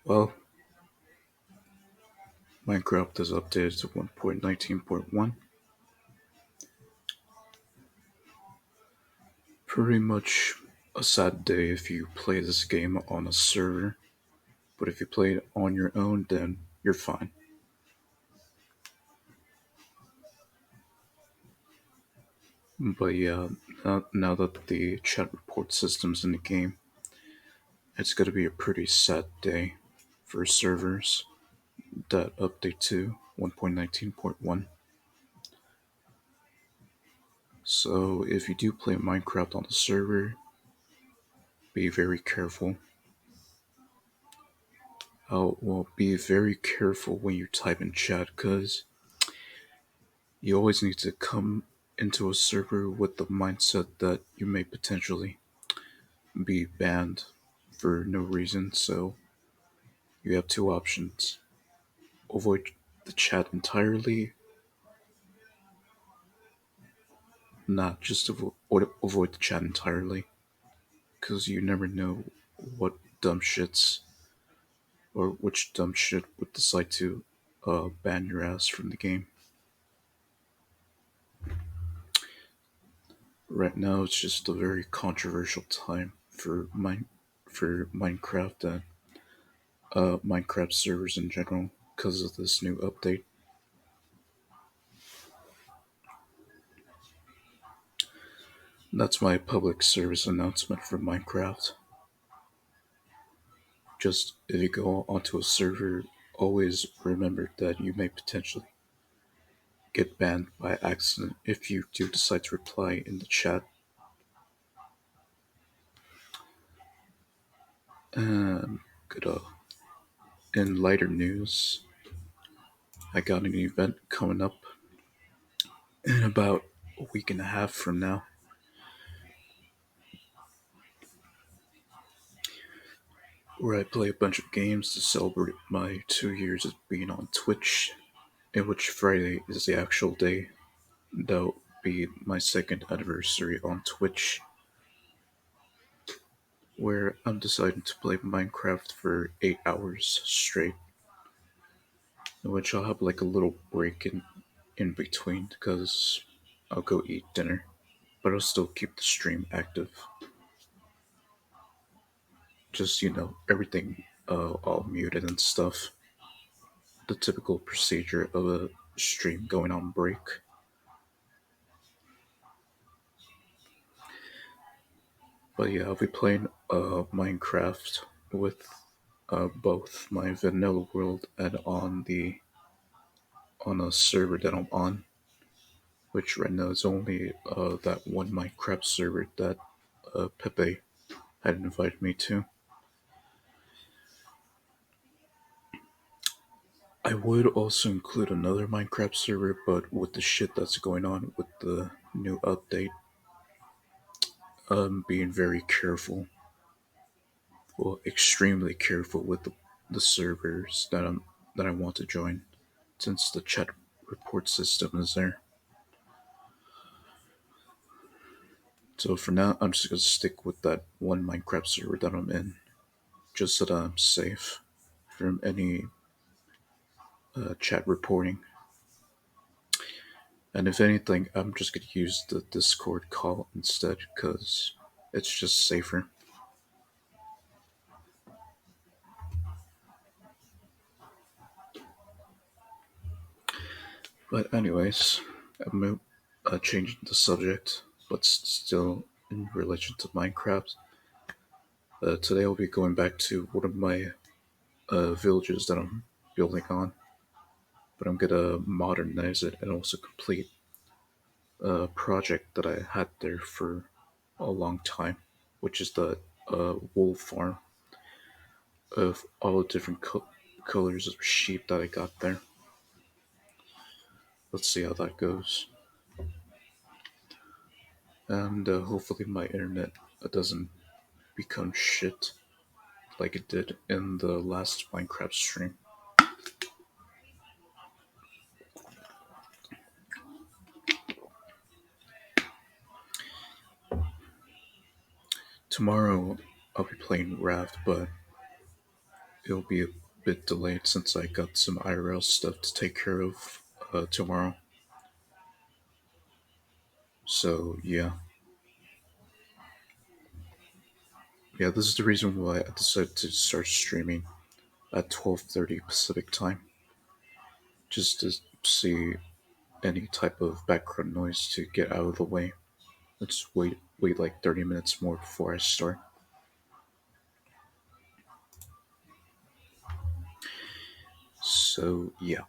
Well, Minecraft is updated to 1.19.1. Pretty much a sad day if you play this game on a server, but if you play it on your own, then you're fine. But yeah, now that the chat report system's in the game, it's gonna be a pretty sad day for servers that update to 1.19.1. So if you do play Minecraft on the server, be very careful. Well, be very careful when you type in chat, because you always need to come into a server with the mindset that you may potentially be banned for no reason. So you have two options: avoid the chat entirely, not just avoid the chat entirely, because you never know what dumb shits or which dumb shit would decide to ban your ass from the game. Right now, it's just a very controversial time for Minecraft and Minecraft servers in general because of this new update. That's my public service announcement for Minecraft. Just if you go onto a server, always remember that you may potentially get banned by accident if you do decide to reply in the chat. And good, in lighter news, I got an event coming up in about a week and a half from now, where I play a bunch of games to celebrate my 2 years of being on Twitch, in which Friday is the actual day. That'll be my second anniversary on Twitch, where I'm deciding to play Minecraft for 8 hours straight, in which I'll have like a little break in between because I'll go eat dinner, but I'll still keep the stream active. Just, everything all muted and stuff. The typical procedure of a stream going on break. But yeah, I'll be playing Minecraft with both my vanilla world and on a server that I'm on, which right now is only that one Minecraft server that Pepe had invited me to. I would also include another Minecraft server, but with the shit that's going on with the new update, I'm being very careful, well, extremely careful with the servers that I want to join, since the chat report system is there. So for now, I'm just gonna stick with that one Minecraft server that I'm in, just so that I'm safe from any chat reporting. And if anything, I'm just gonna use the Discord call instead, because it's just safer. But anyways, I'm changing the subject, but still in relation to Minecraft. Today I'll be going back to one of my villages that I'm building on, but I'm gonna modernize it and also complete a project that I had there for a long time, which is the wool farm of all the different colors of sheep that I got there. Let's see how that goes. And hopefully my internet doesn't become shit like it did in the last Minecraft stream. Tomorrow I'll be playing Raft, but it'll be a bit delayed since I got some IRL stuff to take care of tomorrow. So yeah, this is the reason why I decided to start streaming at 12:30 Pacific time, just to see any type of background noise to get out of the way. Let's wait like 30 minutes more before I start. So yeah.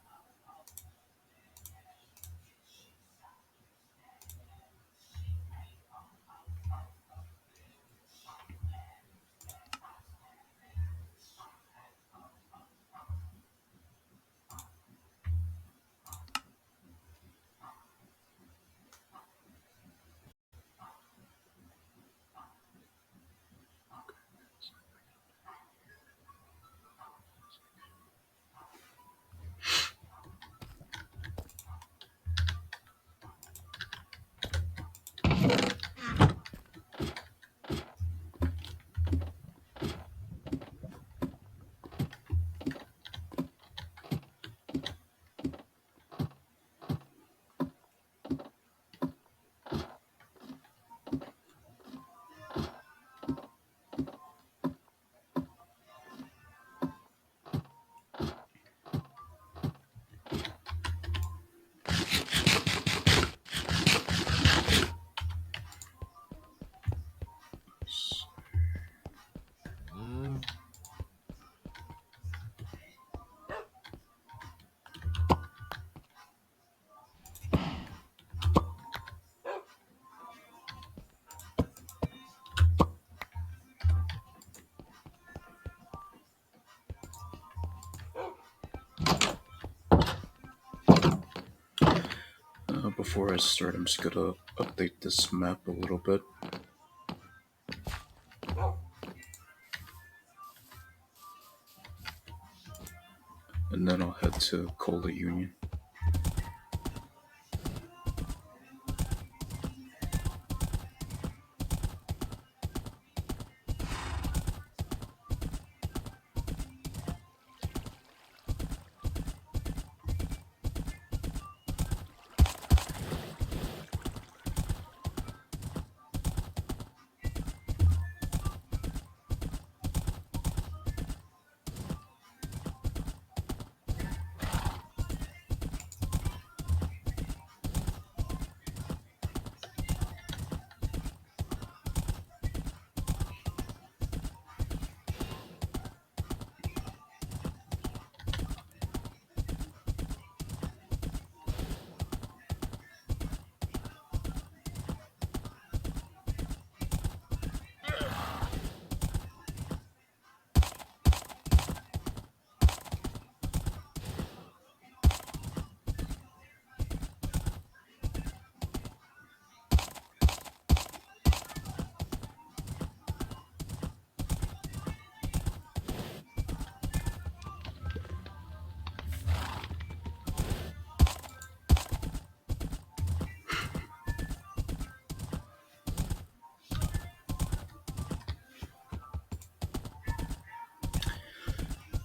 Before I start, I'm just gonna update this map a little bit, and then I'll head to Colda Union.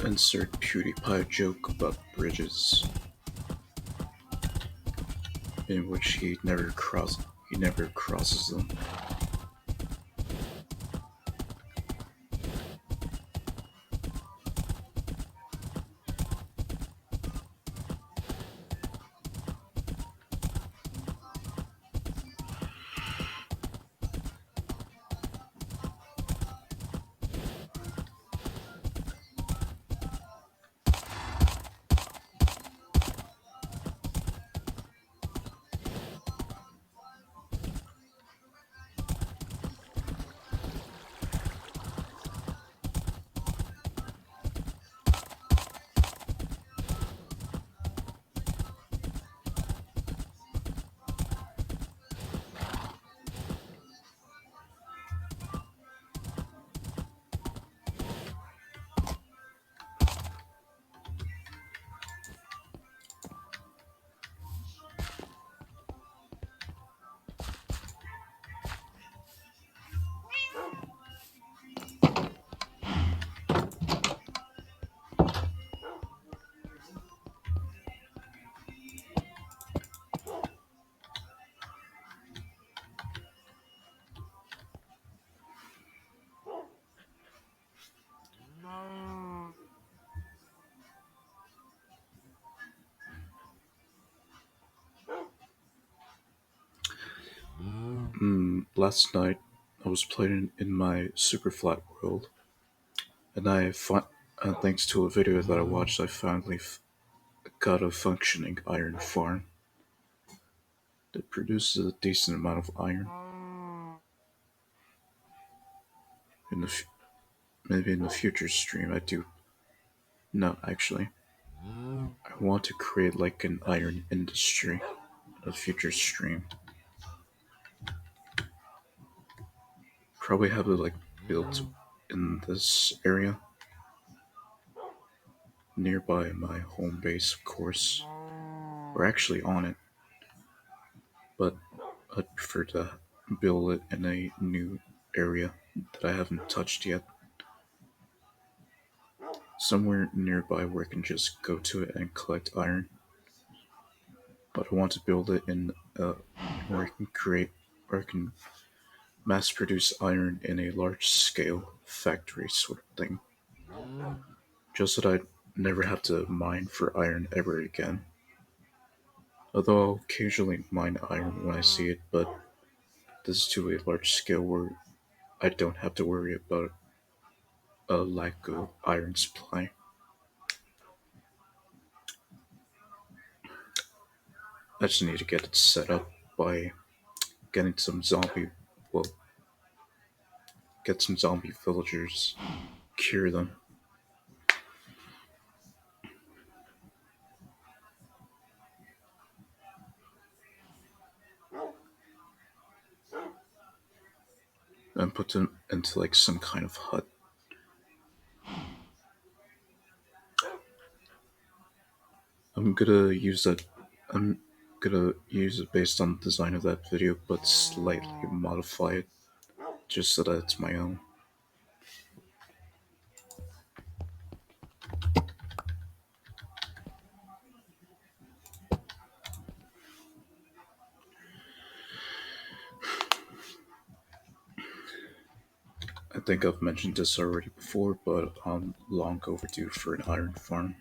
Insert PewDiePie joke about bridges, in which he never crosses them. Last night, I was playing in my super flat world, and thanks to a video that I watched, I finally got a functioning iron farm that produces a decent amount of iron. In the maybe in the future stream, I do. No, actually, I want to create like an iron industry. A future stream. Probably have it like built in this area nearby my home base, of course. We're actually on it, but I'd prefer to build it in a new area that I haven't touched yet. Somewhere nearby where I can just go to it and collect iron. But I want to build it in where I can where I can mass produce iron in a large scale factory sort of thing. Just so that I never have to mine for iron ever again. Although I'll occasionally mine iron when I see it, but this is to a large scale where I don't have to worry about a lack of iron supply. I just need to get it set up by getting well, get some zombie villagers, cure them. And put them into like some kind of hut. I'm gonna use that. I'm gonna use it based on the design of that video, but slightly modify it just so that it's my own. I think I've mentioned this already before, but I'm long overdue for an iron farm.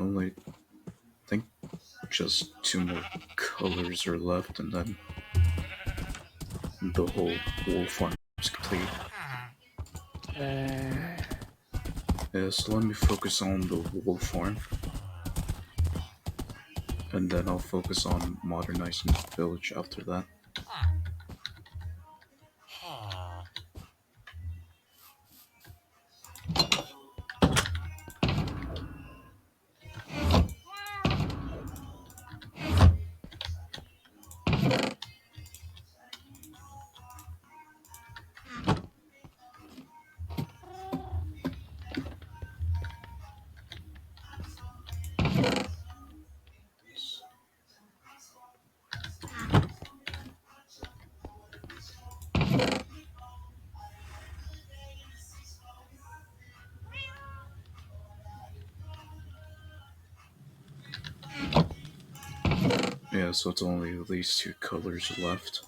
only think just 2 more colors are left, and then the whole wool farm is complete. Yeah, so let me focus on the wool farm, and then I'll focus on modernizing the village after that. Yeah, so it's only these 2 colors left.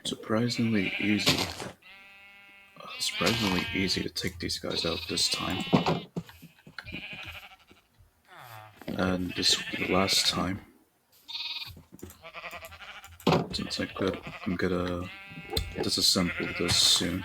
Surprisingly easy. Surprisingly easy to take these guys out this time. And this will be the last time. Since I'm gonna disassemble this soon.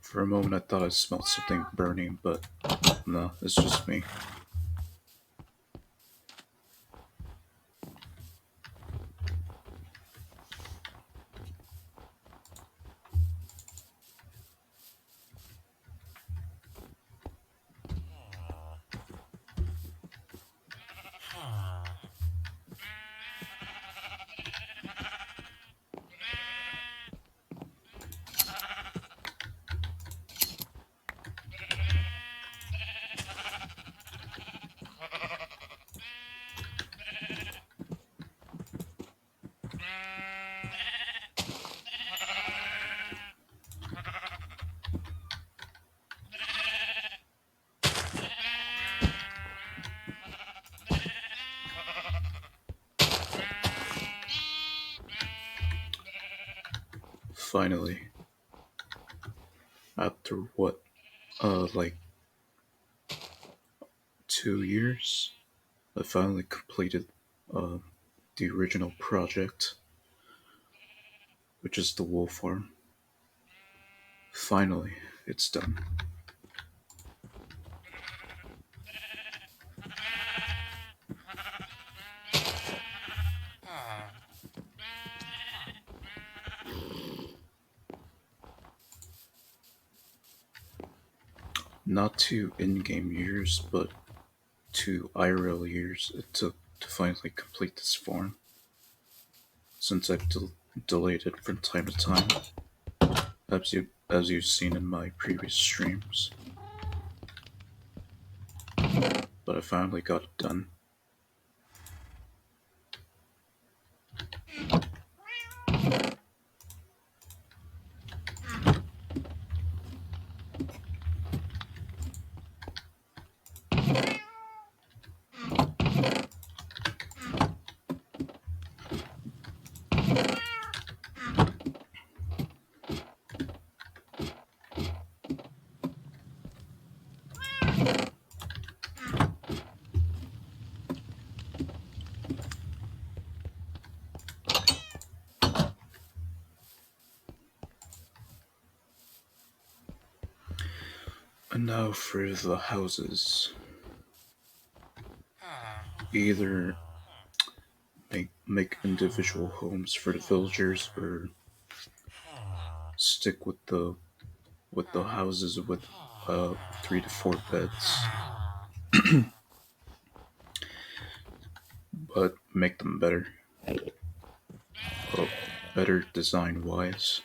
For a moment I thought I smelled something burning, but no, it's just me. finally, after what, like 2 years, I finally completed uh, the original project, which is the wool farm. Finally, it's done. Not 2 in-game years, but 2 IRL years it took to finally complete this farm, since I've delayed it from time to time, as you've seen in my previous streams. But I finally got it done. And now for the houses. Either make individual homes for the villagers, or stick with the houses with 3 to 4 beds, but make them better, uh, better design wise.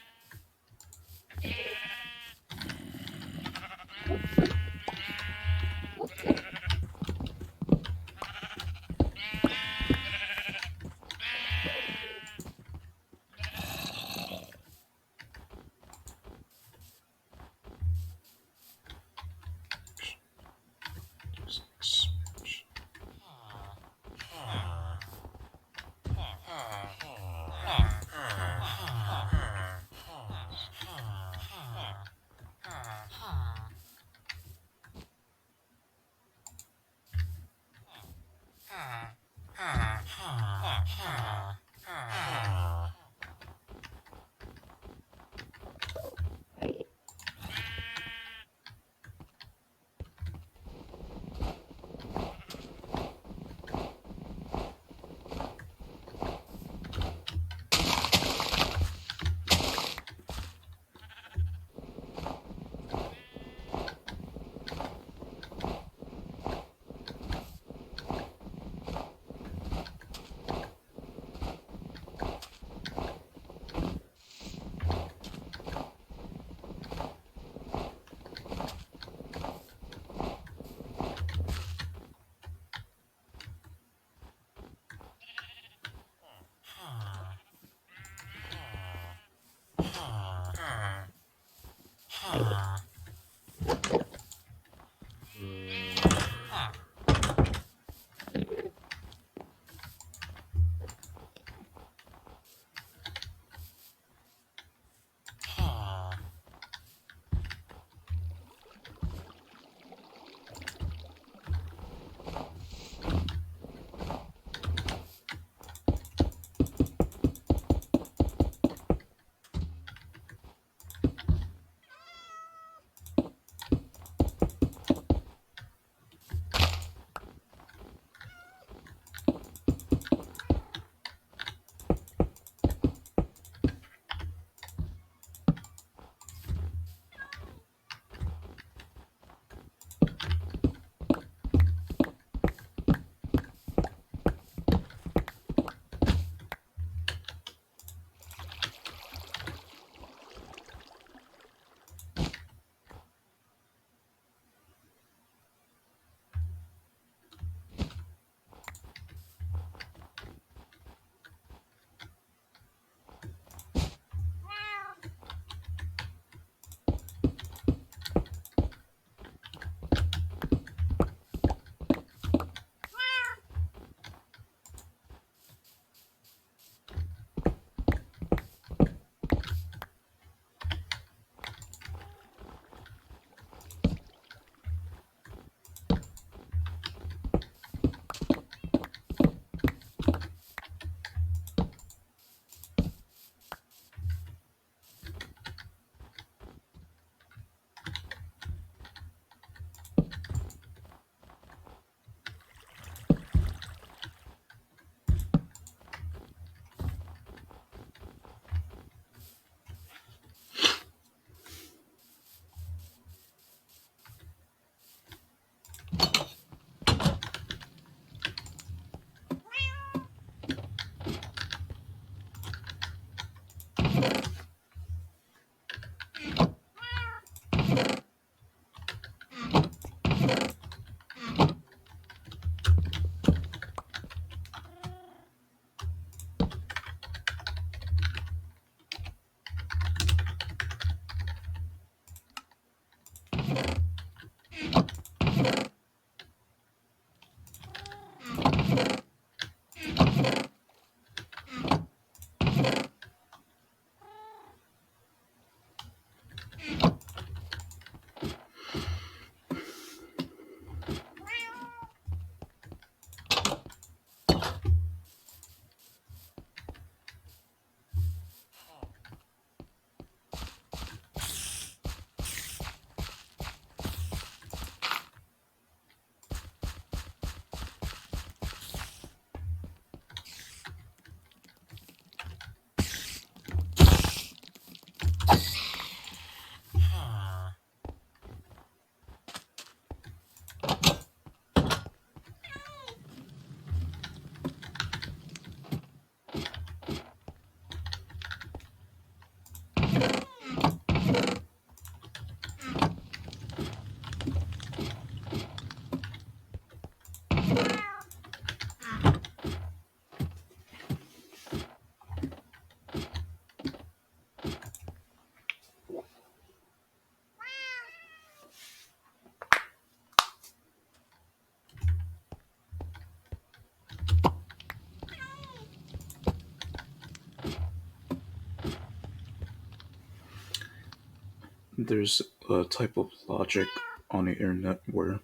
There's a type of logic on the internet where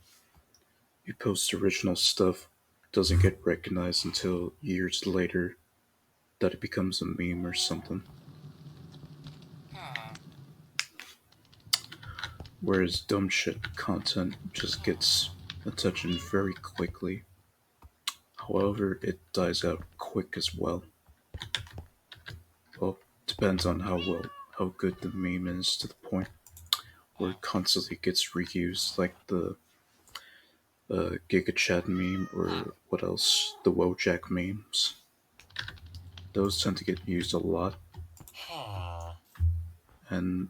you post original stuff doesn't get recognized until years later that it becomes a meme or something. Whereas dumb shit content just gets attention very quickly. However, it dies out quick as well. Well, depends on how good the meme is to the point where it constantly gets reused, like the Giga Chad meme or what else? The Wojak memes. Those tend to get used a lot, and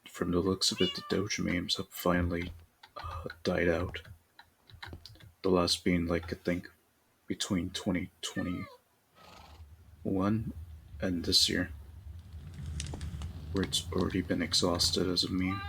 from the looks of it, the Doge memes have finally died out. The last being, like, I think, between 2021 and this year, where it's already been exhausted as a meme.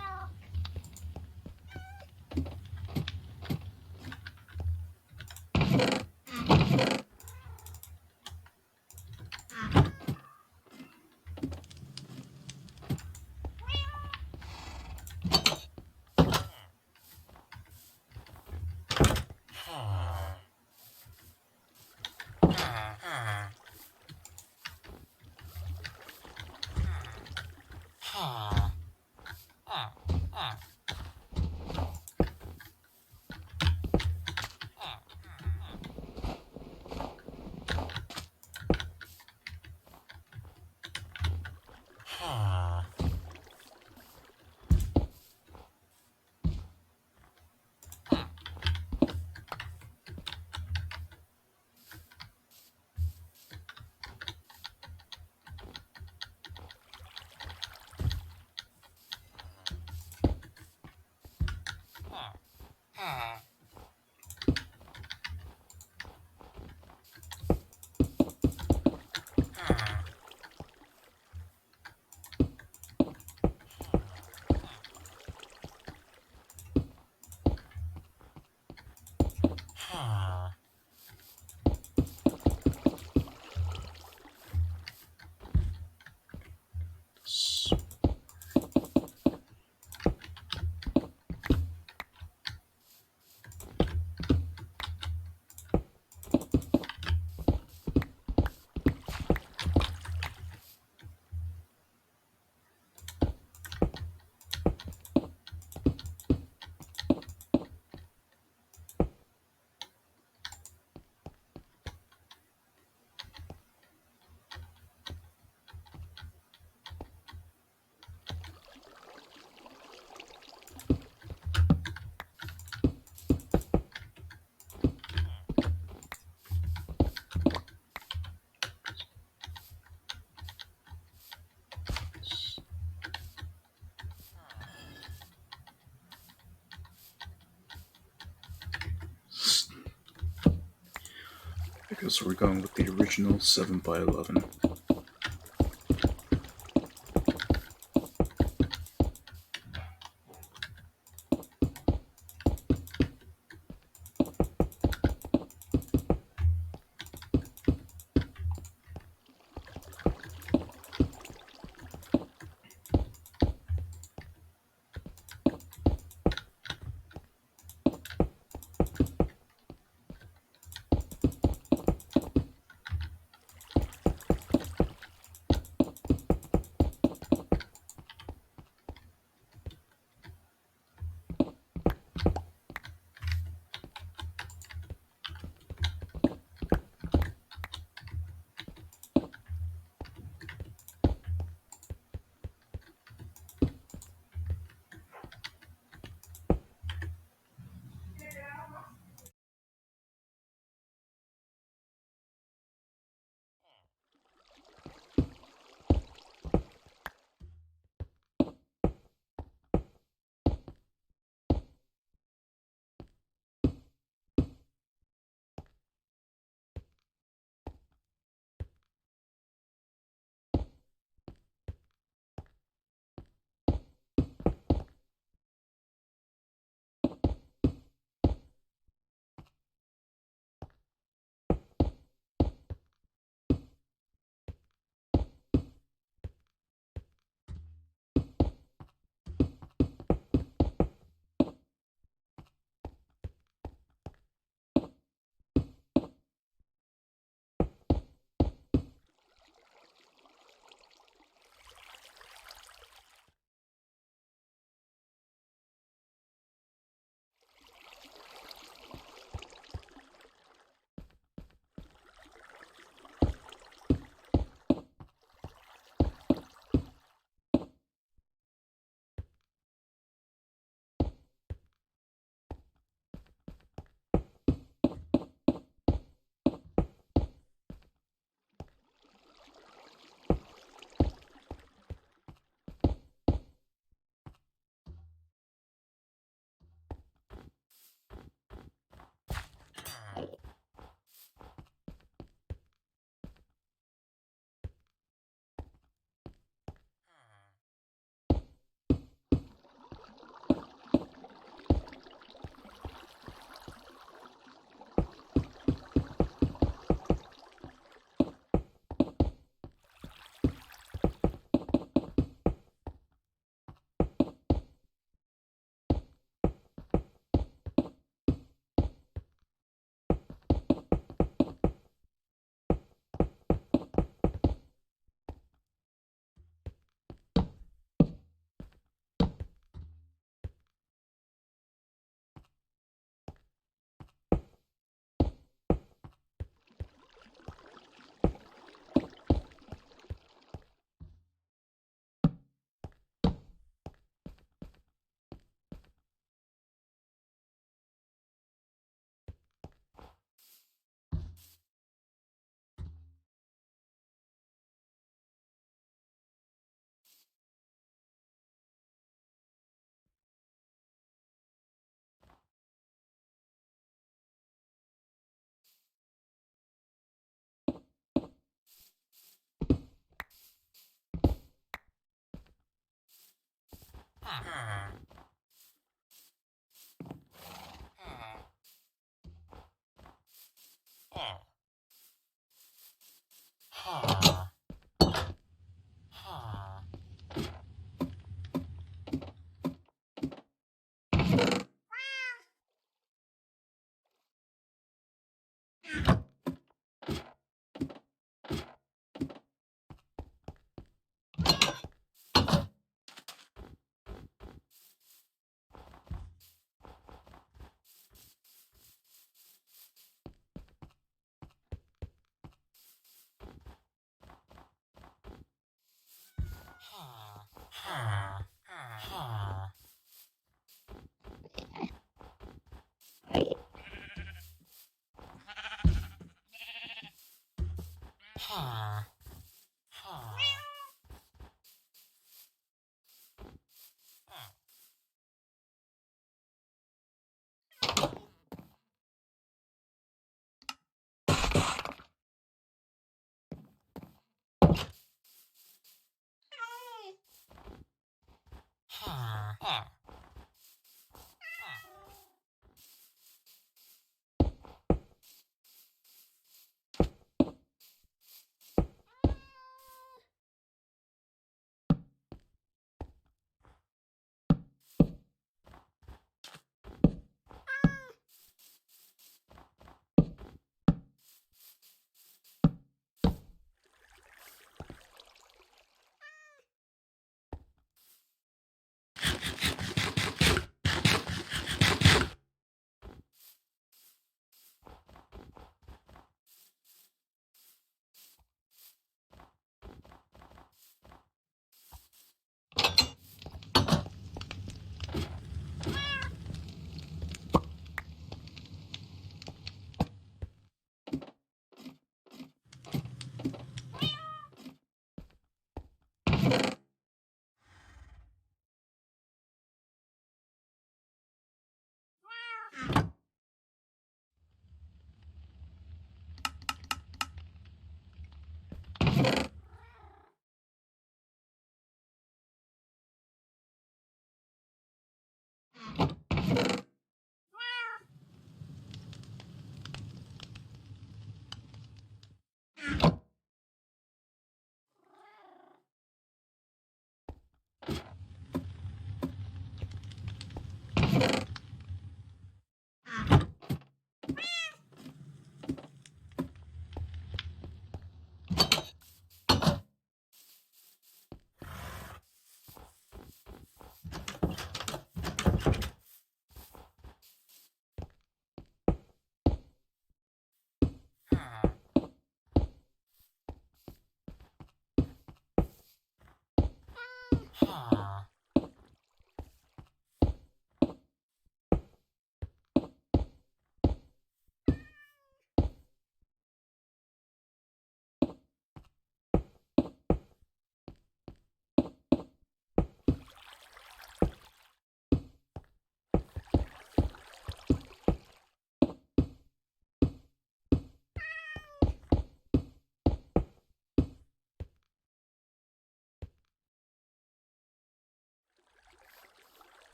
Because we're going with the original 7x11.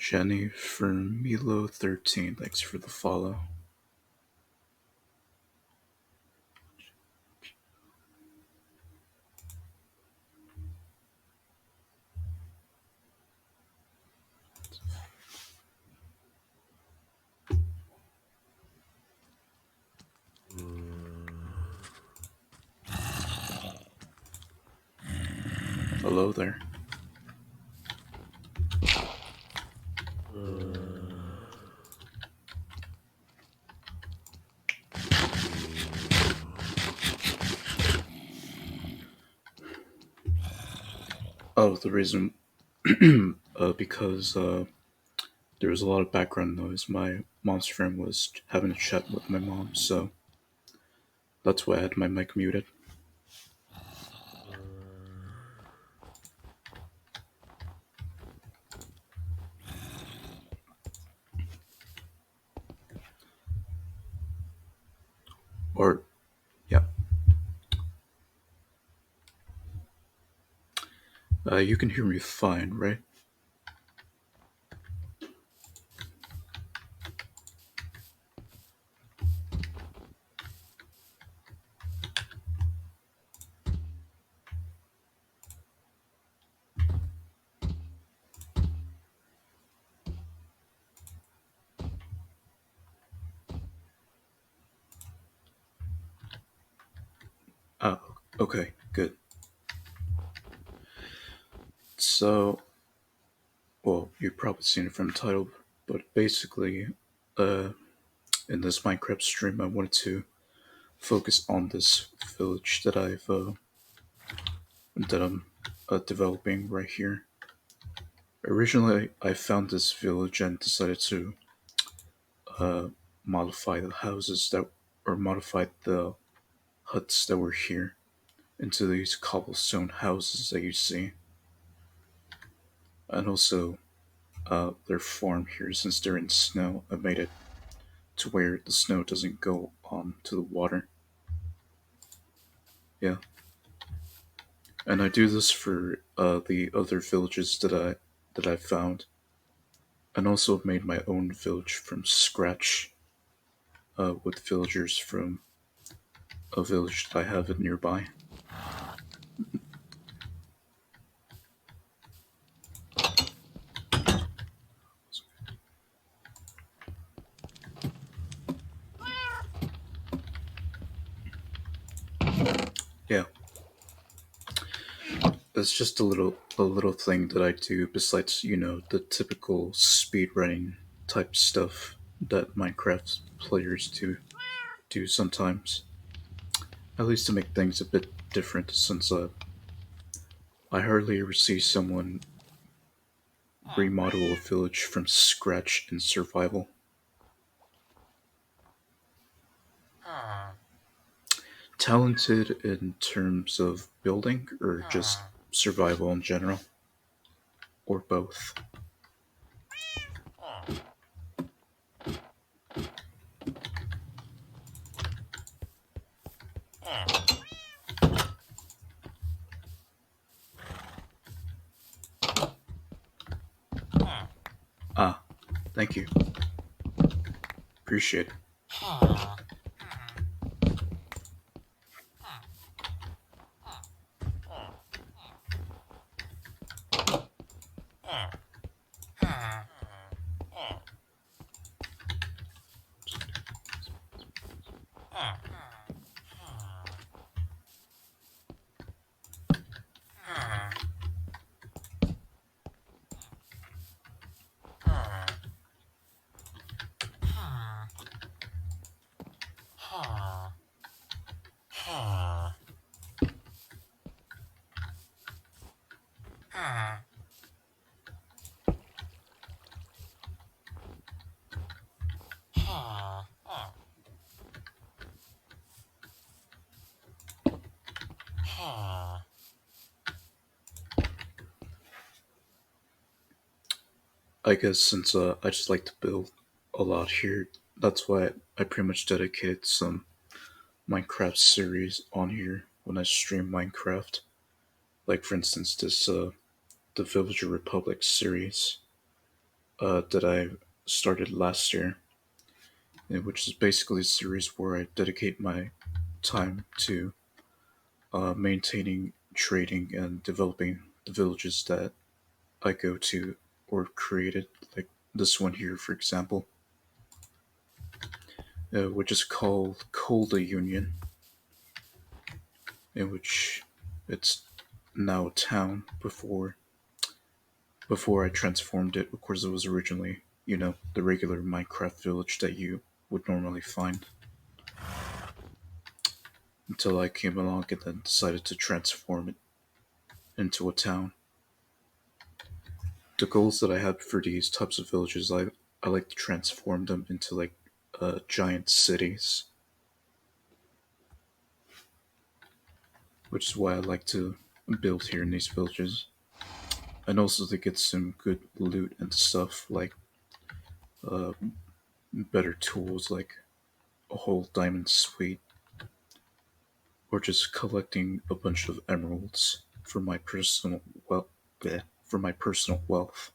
Jenny from Milo13, thanks for the follow. Hello there. Oh, the reason, because there was a lot of background noise. My mom's friend was having a chat with my mom, so that's why I had my mic muted. Or, yeah, you can hear me fine, right? Oh, okay, good. So, well, you've probably seen it from the title, but basically, uh, in this Minecraft stream, I wanted to focus on this village that I'm developing right here. Originally, I found this village and decided to uh, modify the houses that, or modify the huts that were here into these cobblestone houses that you see, and also their farm here. Since they're in snow, I made it to where the snow doesn't go on to the water. Yeah, and I do this for the other villages that I found, and also made my own village from scratch with villagers from a village that I have it nearby. Yeah, that's just a little thing that I do besides the typical speedrunning type stuff that Minecraft players do sometimes. At least to make things a bit different, since I hardly ever see someone remodel a village from scratch in survival. Talented in terms of building, or just survival in general, or both. Ah, thank you. Appreciate it. I guess since I just like to build a lot here, that's why I pretty much dedicated some Minecraft series on here when I stream Minecraft. Like for instance, this the Villager Republic series. that I started last year, which is basically a series where I dedicate my time to maintaining, trading, and developing the villages that I go to or created, like this one here, for example, which is called Colda Union, in which it's now a town. Before I transformed it, of course, it was originally, the regular Minecraft village that you would normally find, until I came along and then decided to transform it into a town. The goals that I have for these types of villages, I like to transform them into like giant cities, which is why I like to build here in these villages. And also to get some good loot and stuff, like uh, better tools, like a whole diamond suite, or just collecting a bunch of emeralds for my personal well, for my personal wealth.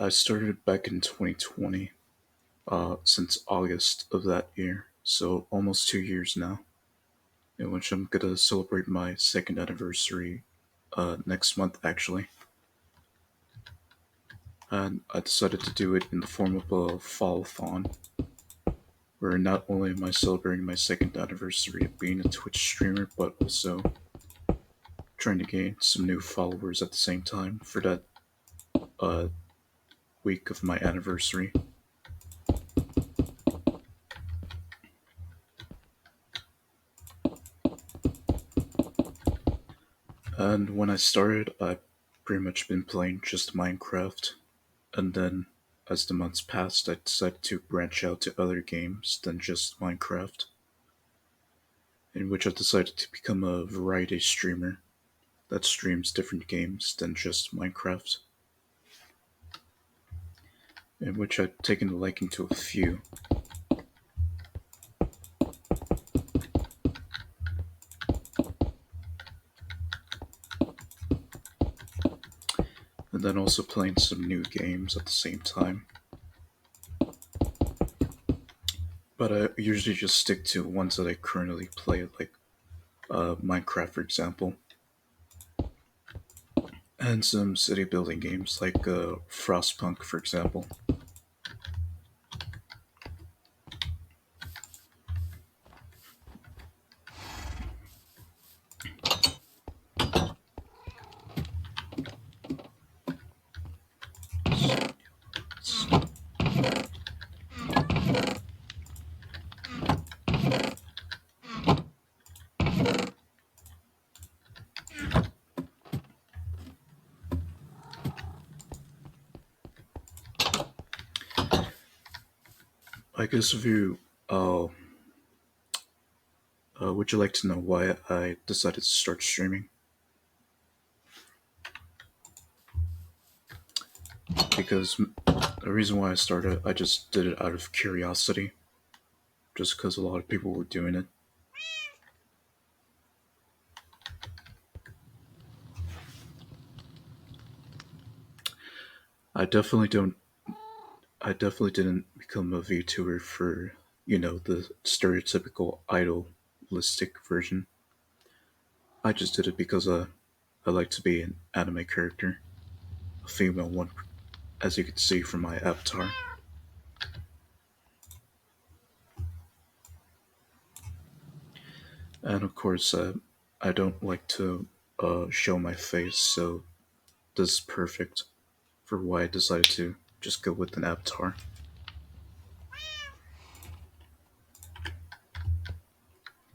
I started back in 2020, since August of that year, so almost 2 years now, in which I'm gonna celebrate my second anniversary next month, actually. And I decided to do it in the form of a fall-thon, where not only am I celebrating my second anniversary of being a Twitch streamer, but also trying to gain some new followers at the same time for that uh, week of my anniversary. And when I started, I've pretty much been playing just Minecraft. And then, as the months passed, I decided to branch out to other games than just Minecraft, in which I decided to become a variety streamer that streams different games than just Minecraft, in which I've taken a liking to a few. And then also playing some new games at the same time. but I usually just stick to ones that I currently play, like Minecraft, for example, and some city building games like Frostpunk, for example. I guess if you would you like to know why I decided to start streaming? Because the reason why I started, I just did it out of curiosity, just because a lot of people were doing it. I definitely don't. I definitely didn't become a VTuber for the stereotypical idolistic version. I just did it because I like to be an anime character, a female one, as you can see from my avatar. And of course, I don't like to show my face, so this is perfect for why I decided to just go with an avatar.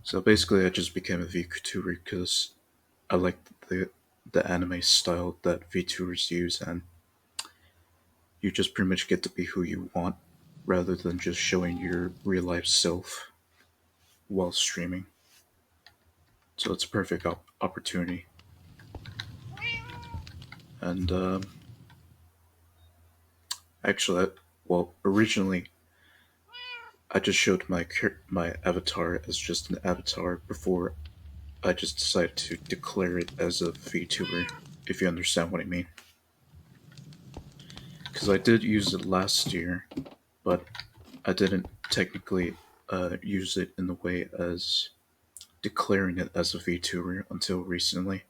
So basically, I just became a VTuber because I like the anime style that VTubers use, and you just pretty much get to be who you want rather than just showing your real life self while streaming. So it's a perfect opportunity. And actually, well, originally I just showed my avatar as just an avatar before I just decided to declare it as a VTuber. If you understand what I mean, because I did use it last year, but I didn't technically use it in the way as declaring it as a VTuber until recently.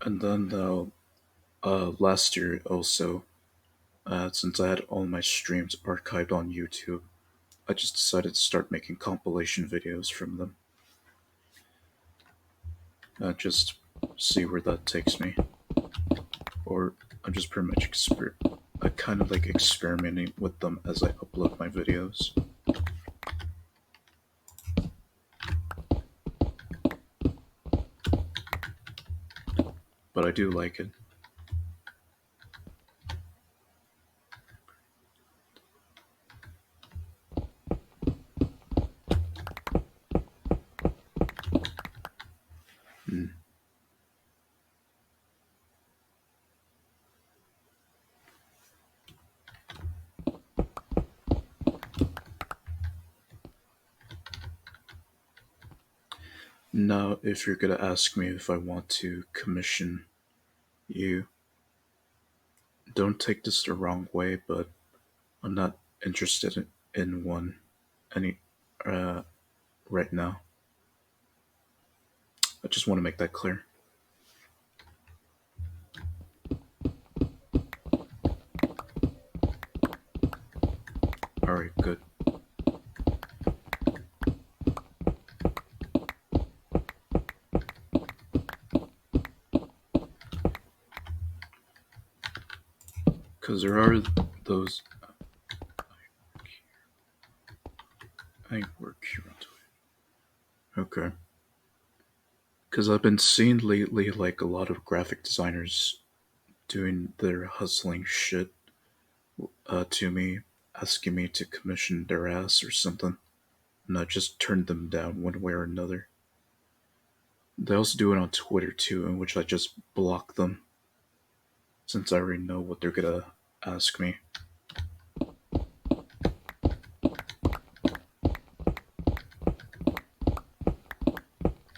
And then last year also, since I had all my streams archived on YouTube, I just decided to start making compilation videos from them. Just see where that takes me. Or I'm just pretty much I kind of like experimenting with them as I upload my videos. But I do like it. Mm. Now, if you're gonna ask me if I want to commission you, don't take this the wrong way, but I'm not interested in one any uh, right now. I just want to make that clear. Alright, good. Because there are those. I work here onto it. Okay. Because I've been seeing lately, like, a lot of graphic designers doing their hustling shit to me, asking me to commission their ass or something. And I just turned them down one way or another. They also do it on Twitter too, in which I just block them, since I already know what they're gonna ask me.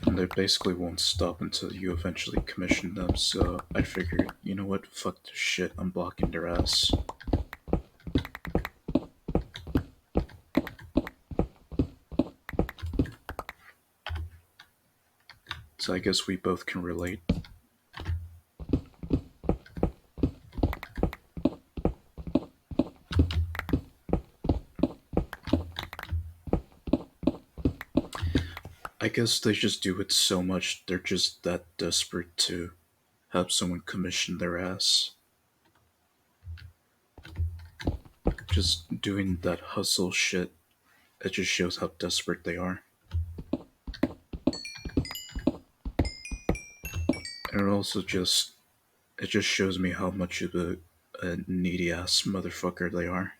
And they basically won't stop until you eventually commission them, so I figured, you know what, fuck this shit, I'm blocking their ass. So I guess we both can relate. I guess they just do it so much, they're just that desperate to have someone commission their ass. Just doing that hustle shit, it just shows how desperate they are. And it just shows me how much of a needy ass motherfucker they are.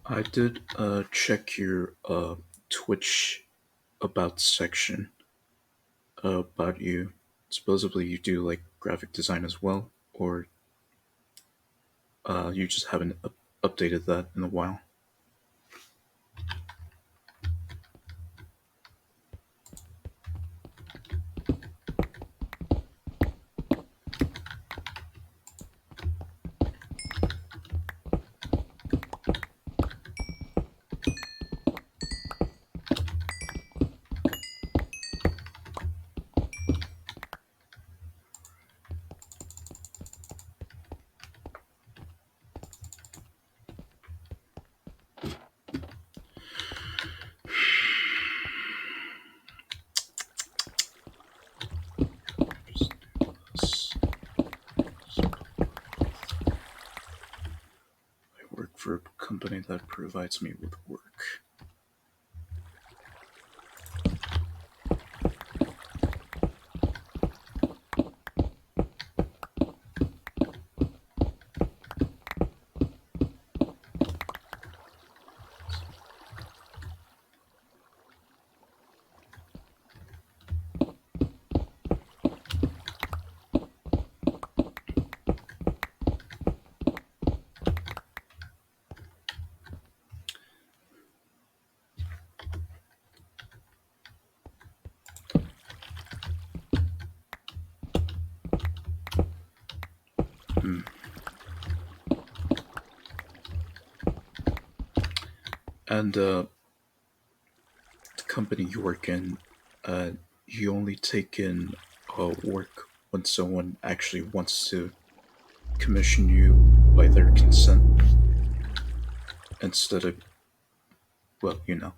I did check your Twitch about section about you. Supposedly you do like graphic design as well, or you just haven't updated that in a while. Just do this. I work for a company that provides me with work. Hmm. And the company you work in, uh, you only take in work when someone actually wants to commission you by their consent instead of, well, you know.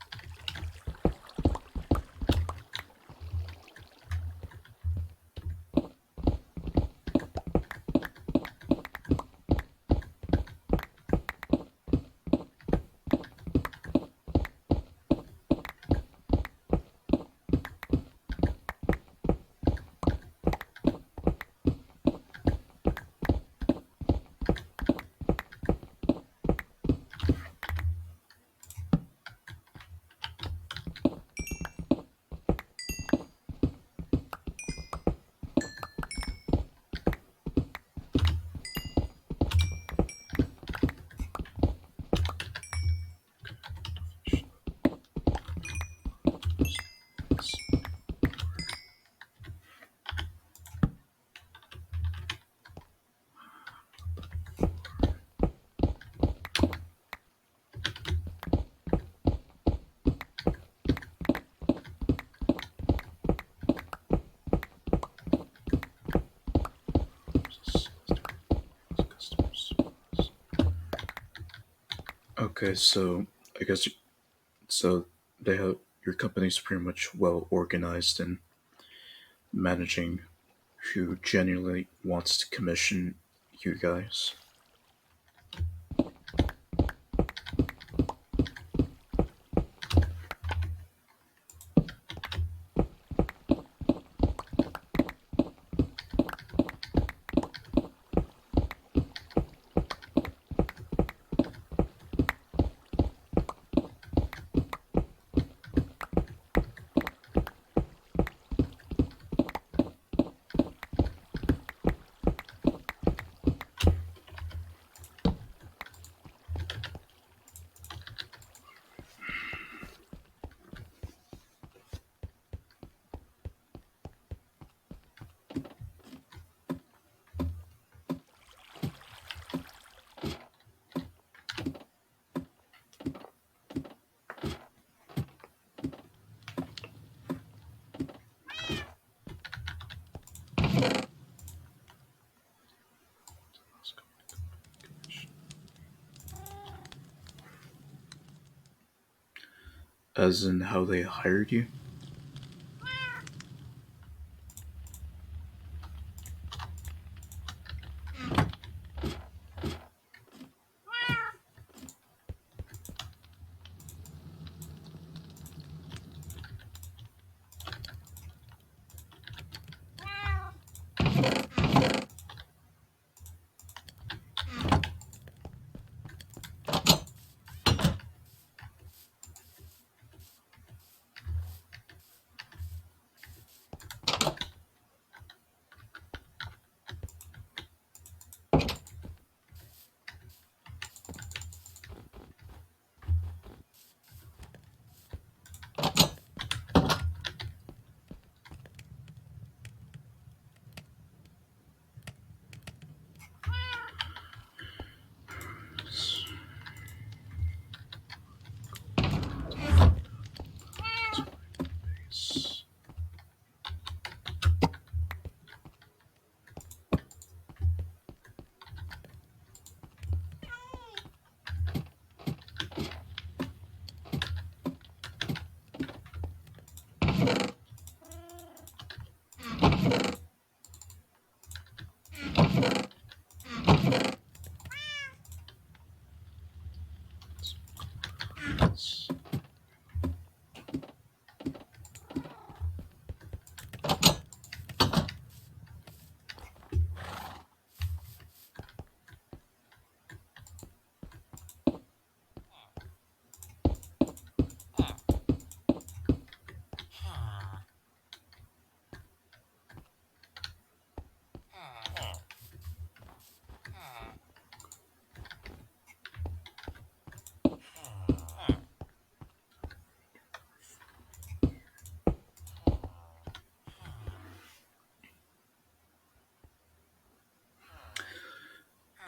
Okay, so I guess so. They have your company's pretty much well organized in managing who genuinely wants to commission you guys. As in how they hired you?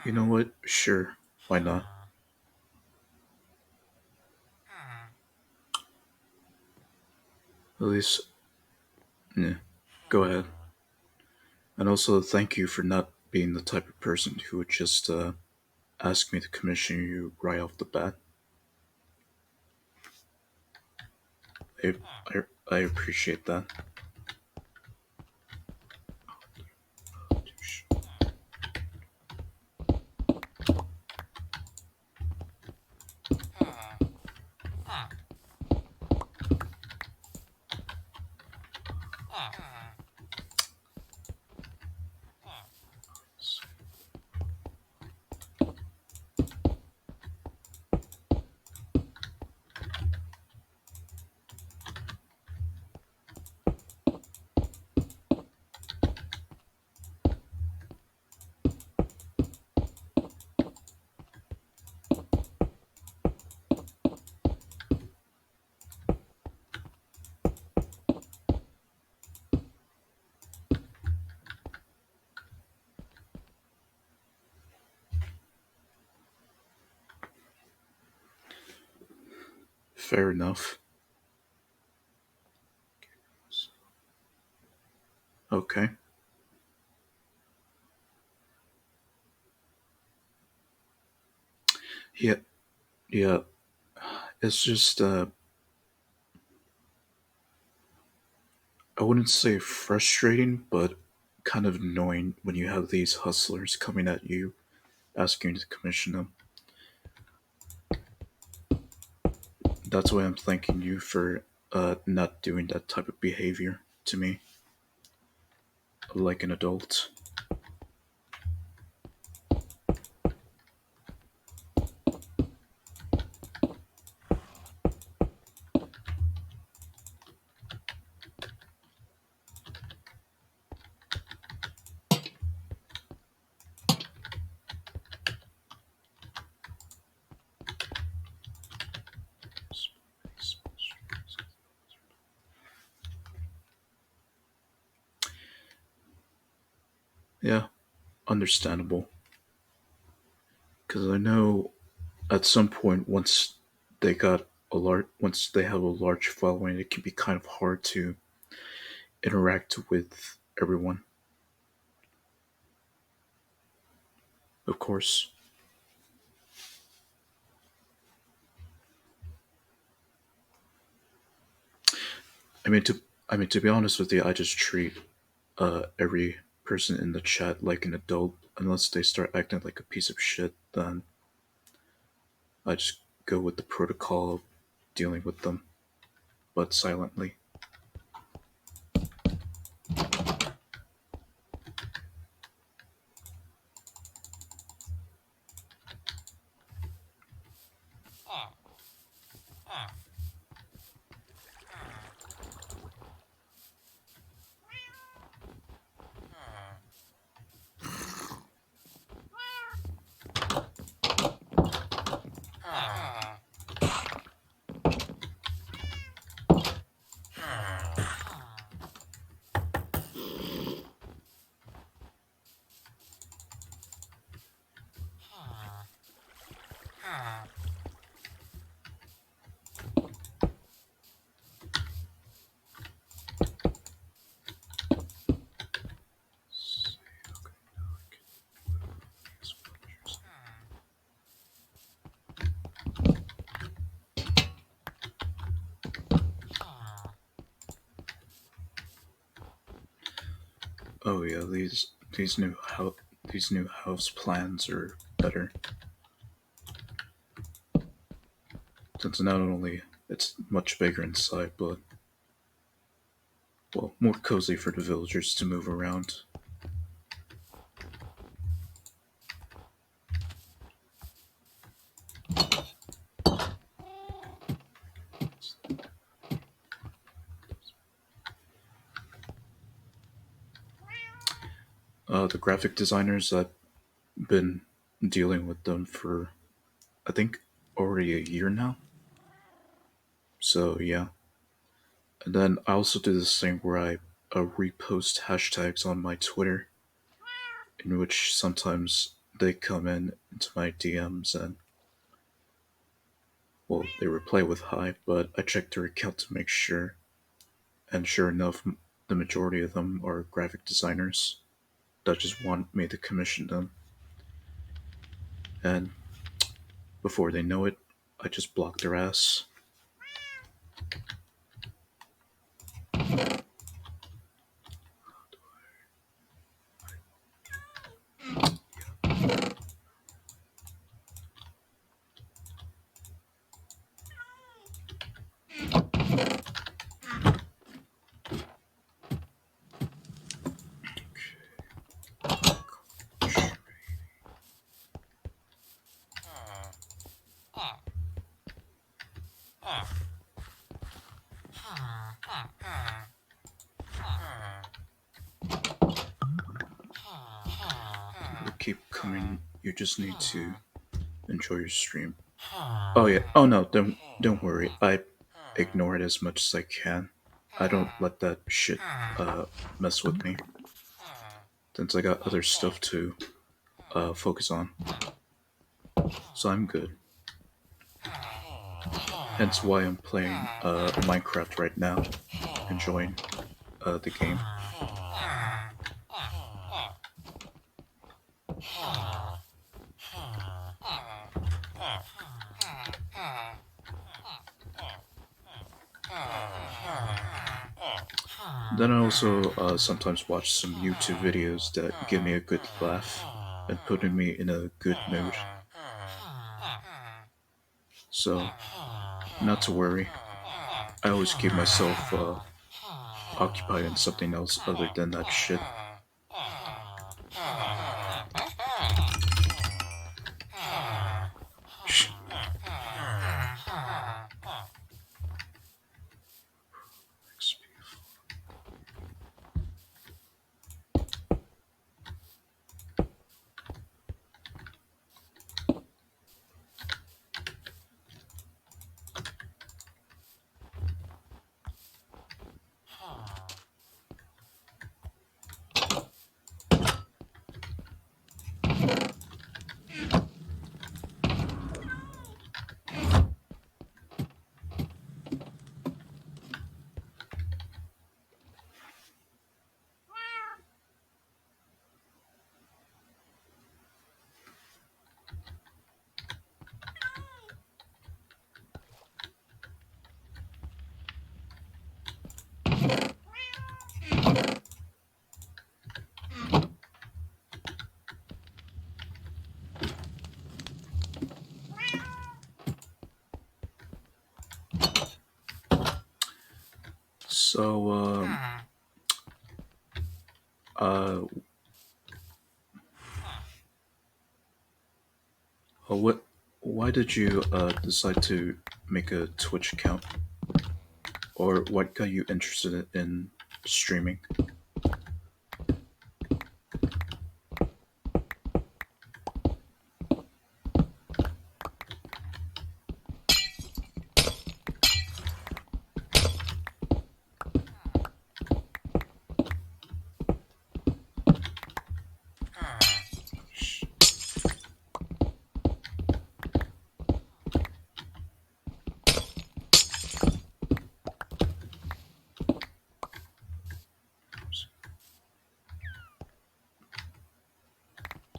You know what? Sure, why not? At least, yeah, go ahead. And also, thank you for not being the type of person who would just ask me to commission you right off the bat. I, I appreciate that. Fair enough. Okay. Yeah, Yeah, it's just I wouldn't say frustrating, but kind of annoying when you have these hustlers coming at you asking you to commission them. That's why I'm thanking you for not doing that type of behavior to me like an adult. Yeah, understandable. Because I know at some point, once they have a large following, it can be kind of hard to interact with everyone. Of course, I mean to to be honest with you, I just treat every person in the chat like an adult. Unless they start acting like a piece of shit, then I just go with the protocol of dealing with them, but silently. Oh yeah, these new house plans are better since not only it's much bigger inside, but well, more cozy for the villagers to move around. The graphic designers, I've been dealing with them for I think already a year now. So yeah, and then I also do this thing where I repost hashtags on my Twitter, in which sometimes they come in into my DMs and well, they reply with hi, but I check their account to make sure, and sure enough, the majority of them are graphic designers that just want me to commission them, and before they know it, I just block their ass. You keep coming. You just need to enjoy your stream. Oh yeah. Oh no. Don't worry. I ignore it as much as I can. I don't let that shit mess with me since I got other stuff to focus on. So I'm good. Hence why I'm playing Minecraft right now, enjoying the game. Then I also sometimes watch some YouTube videos that give me a good laugh and putting me in a good mood. So, not to worry, I always keep myself occupied in something else other than that shit. So, uh, what? Why did you decide to make a Twitch account, or what got you interested in streaming?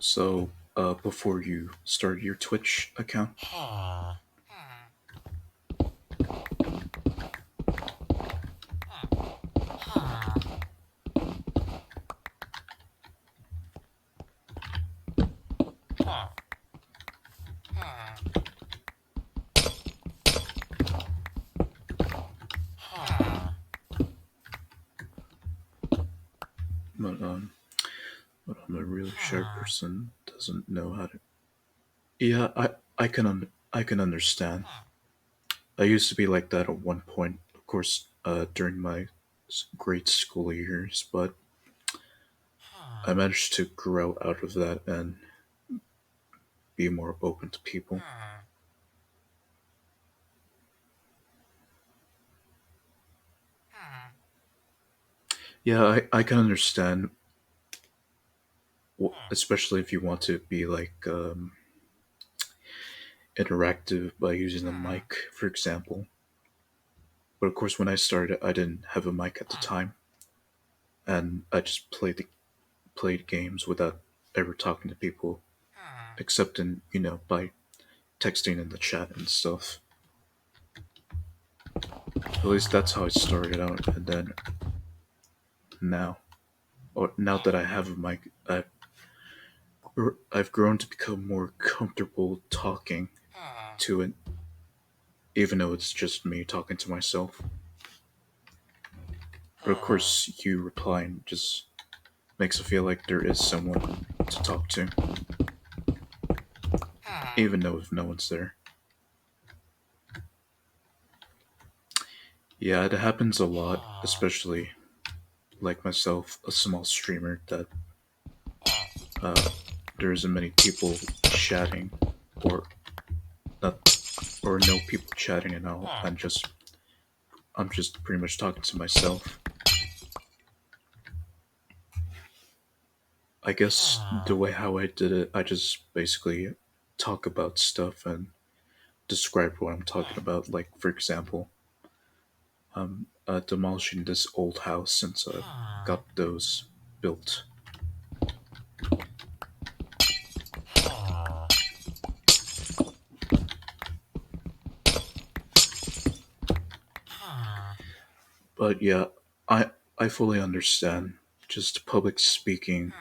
So, before you started your Twitch account, but I'm a really shy person, doesn't know how to. Yeah, I can understand. I used to be like that at one point, of course, during my grade school years, but I managed to grow out of that and be more open to people. Yeah, I can understand, especially if you want to be like interactive by using a mic, for example. But of course, when I started, I didn't have a mic at the time, and I just played games without ever talking to people, except in by texting in the chat and stuff. At least that's how I started out, and then now, or now that I have a mic, I've grown to become more comfortable talking to it, even though it's just me talking to myself. But of course, you replying just makes it feel like there is someone to talk to, even though if no one's there. Yeah, it happens a lot, especially like myself, a small streamer, that uh, there isn't many people chatting, or not, or no people chatting at all. I'm just pretty much talking to myself. I guess the way how I did it, I just basically talk about stuff and describe what I'm talking about. Like, for example, I'm demolishing this old house since I got those built. But yeah, I fully understand. Just public speaking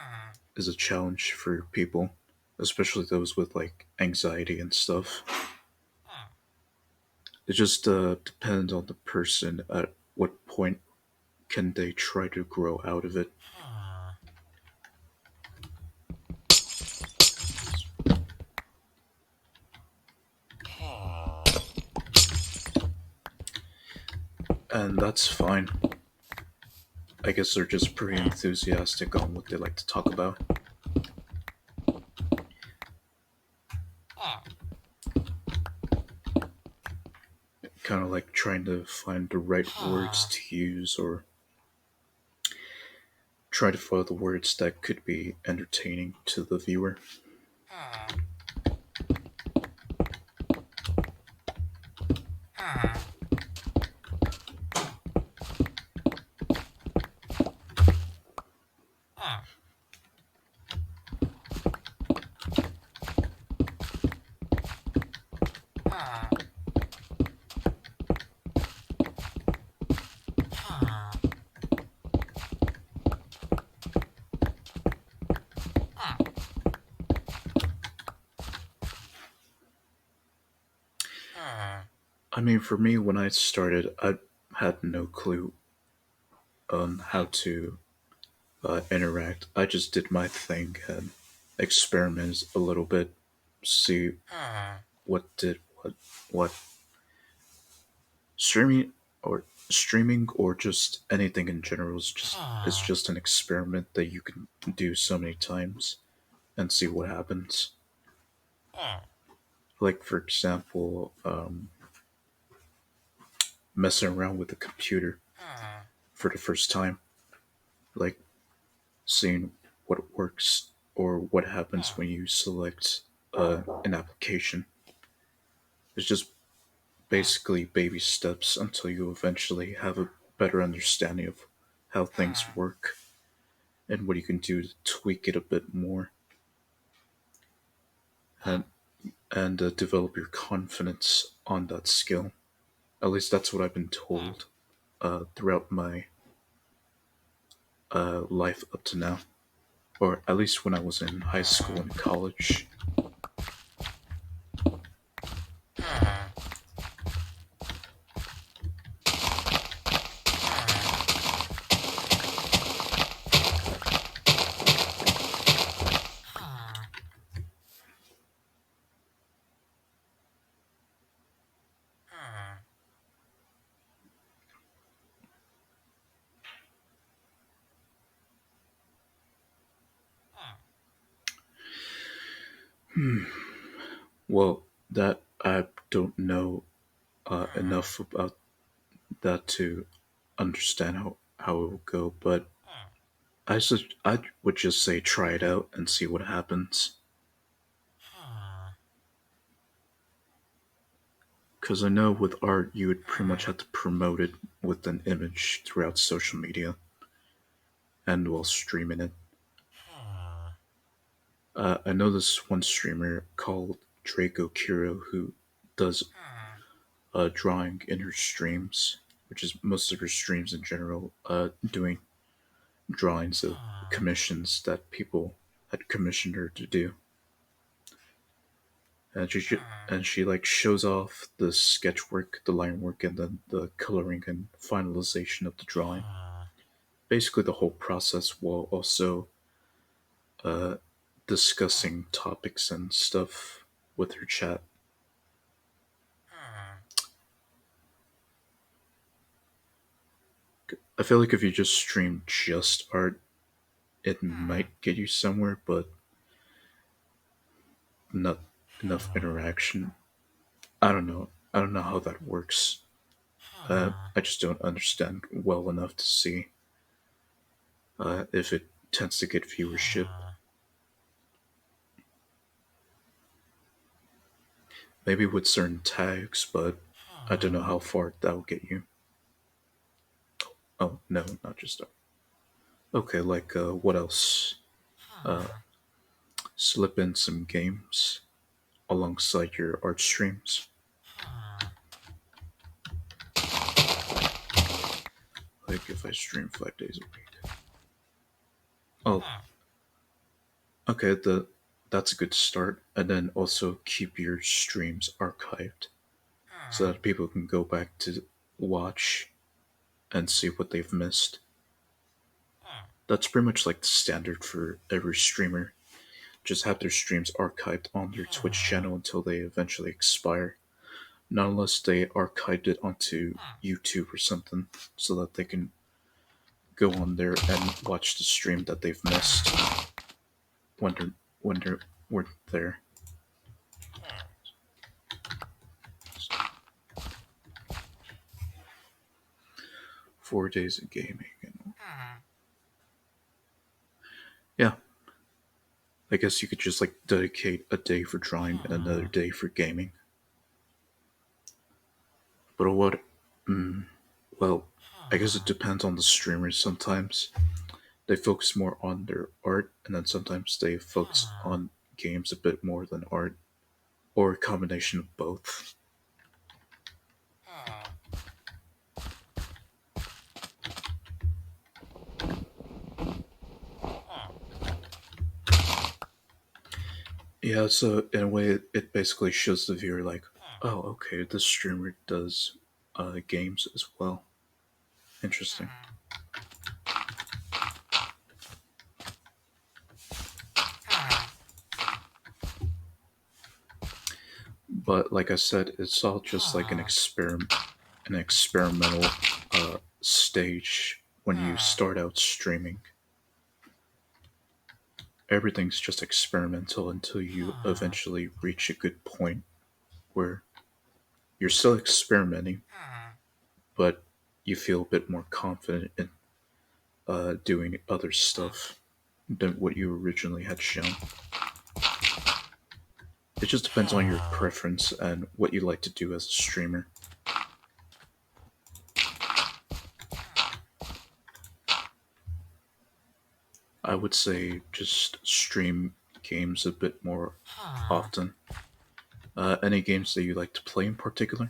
is a challenge for people, especially those with like anxiety and stuff. It just depends on the person at what point can they try to grow out of it. And that's fine. I guess they're just pretty enthusiastic on what they like to talk about. Kind of like trying to find the right words to use or try to find the words that could be entertaining to the viewer. I mean, for me, when I started, I had no clue on how to interact. I just did my thing and experimented a little bit, see what streaming or just anything in general is just an experiment that you can do so many times and see what happens. Like for example, messing around with a computer for the first time, like seeing what works or what happens when you select an application. It's just basically baby steps until you eventually have a better understanding of how things work and what you can do to tweak it a bit more and develop your confidence on that skill. At least that's what I've been told throughout my life up to now, or at least when I was in high school and college. Well, that I don't know enough about that to understand how it will go, but I would just say try it out and see what happens. Because I know with art, you would pretty much have to promote it with an image throughout social media and while streaming it. I know this one streamer called Draco Kiro who does drawing in her streams, which is most of her streams in general, doing drawings of commissions that people had commissioned her to do. And she like shows off the sketch work, the line work, and then the coloring and finalization of the drawing. Basically, the whole process while also uh, discussing topics and stuff with her chat. I feel like if you just stream just art, it might get you somewhere, but not enough interaction. I don't know. I don't know how that works. I just don't understand well enough to see if it tends to get viewership. Maybe with certain tags, but I don't know how far that will get you. Oh, no, not just art. Okay, like what else? Uh, slip in some games alongside your art streams. like if I stream 5 days a week. Oh, okay. That's a good start. And then also keep your streams archived so that people can go back to watch and see what they've missed. That's pretty much like the standard for every streamer. Just have their streams archived on their Twitch channel until they eventually expire. Not unless they archived it onto YouTube or something, so that they can go on there and watch the stream that they've missed when they weren't there. 4 days of gaming. Yeah, I guess you could just like dedicate a day for drawing and another day for gaming. But what? Well, I guess it depends on the streamers. Sometimes they focus more on their art, and then sometimes they focus on games a bit more than art, or a combination of both. Yeah, so in a way, it basically shows the viewer like, oh, okay, this streamer does games as well. Interesting. But like I said, it's all just like an experimental stage when you start out streaming. Everything's just experimental until you eventually reach a good point where you're still experimenting, but you feel a bit more confident in doing other stuff than what you originally had shown. It just depends on your preference and what you like to do as a streamer. I would say just stream games a bit more often. Any games that you like to play in particular?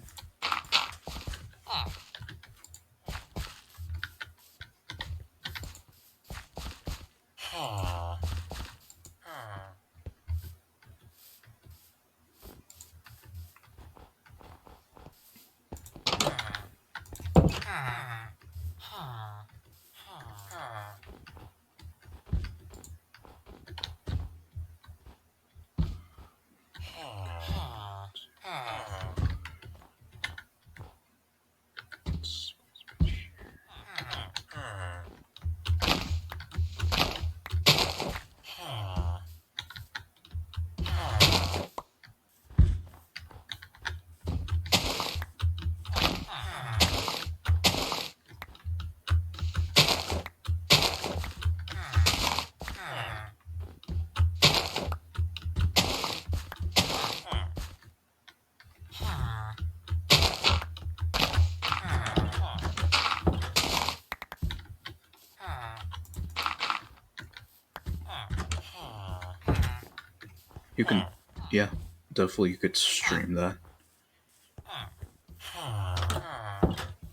You can, yeah, definitely you could stream that.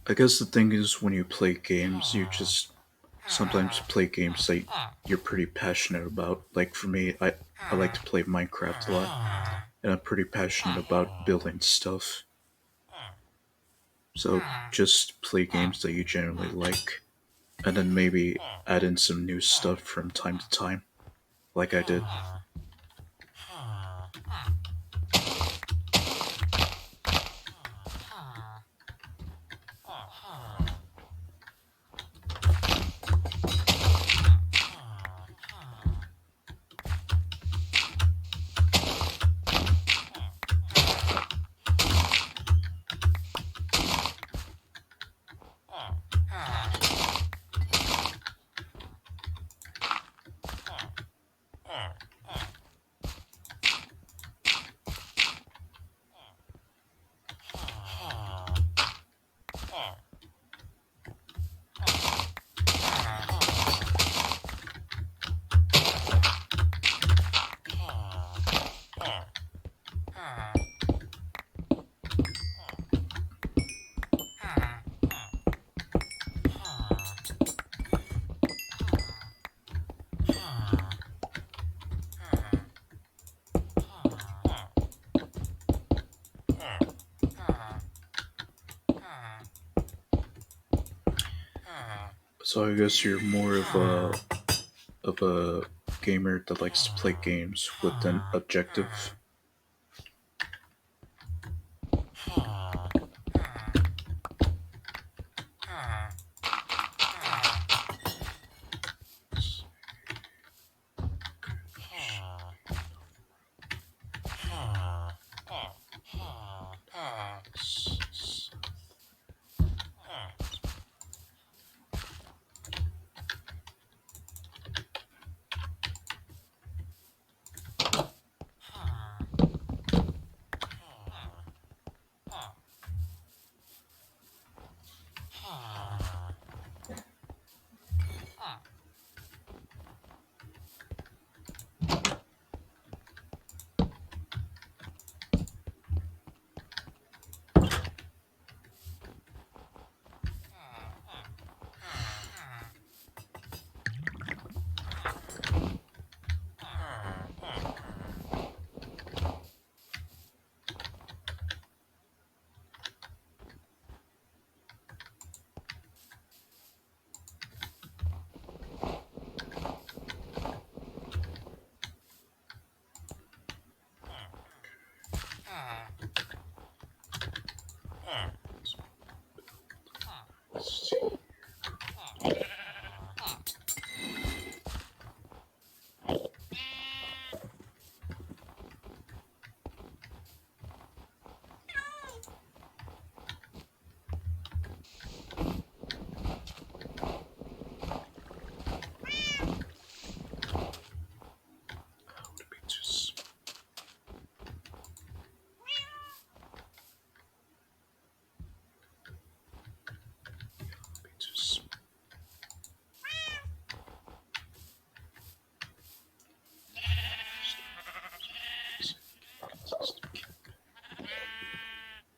I guess the thing is when you play games, you just sometimes play games that you're pretty passionate about. Like for me, I like to play Minecraft a lot, and I'm pretty passionate about building stuff. So just play games that you generally like, and then maybe add in some new stuff from time to time, like I did. So I guess you're more of a gamer that likes to play games with an objective.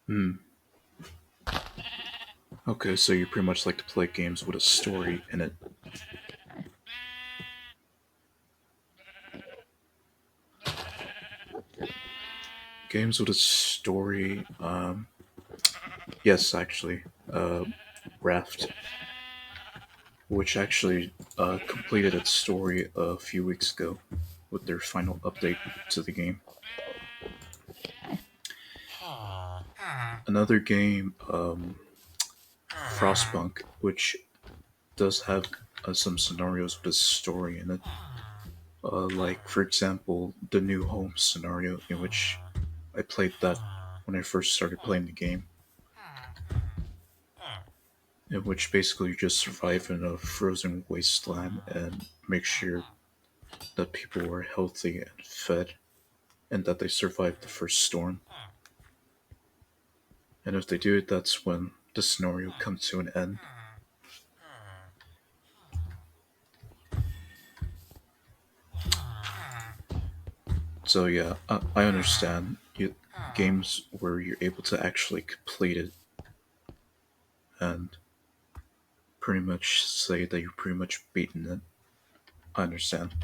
Hmm. Okay, so you pretty much like to play games with a story in it. Games with a story. Yes, actually. Raft, which actually completed its story a few weeks ago with their final update to the game. Another game, Frostpunk, which does have some scenarios with a story in it. Like, for example, the new home scenario, in which I played that when I first started playing the game, in which basically you just survive in a frozen wasteland and make sure that people are healthy and fed and that they survive the first storm. And if they do, that's when the scenario comes to an end. So yeah, I understand games where you're able to actually complete it and pretty much say that you're pretty much beaten it. I understand.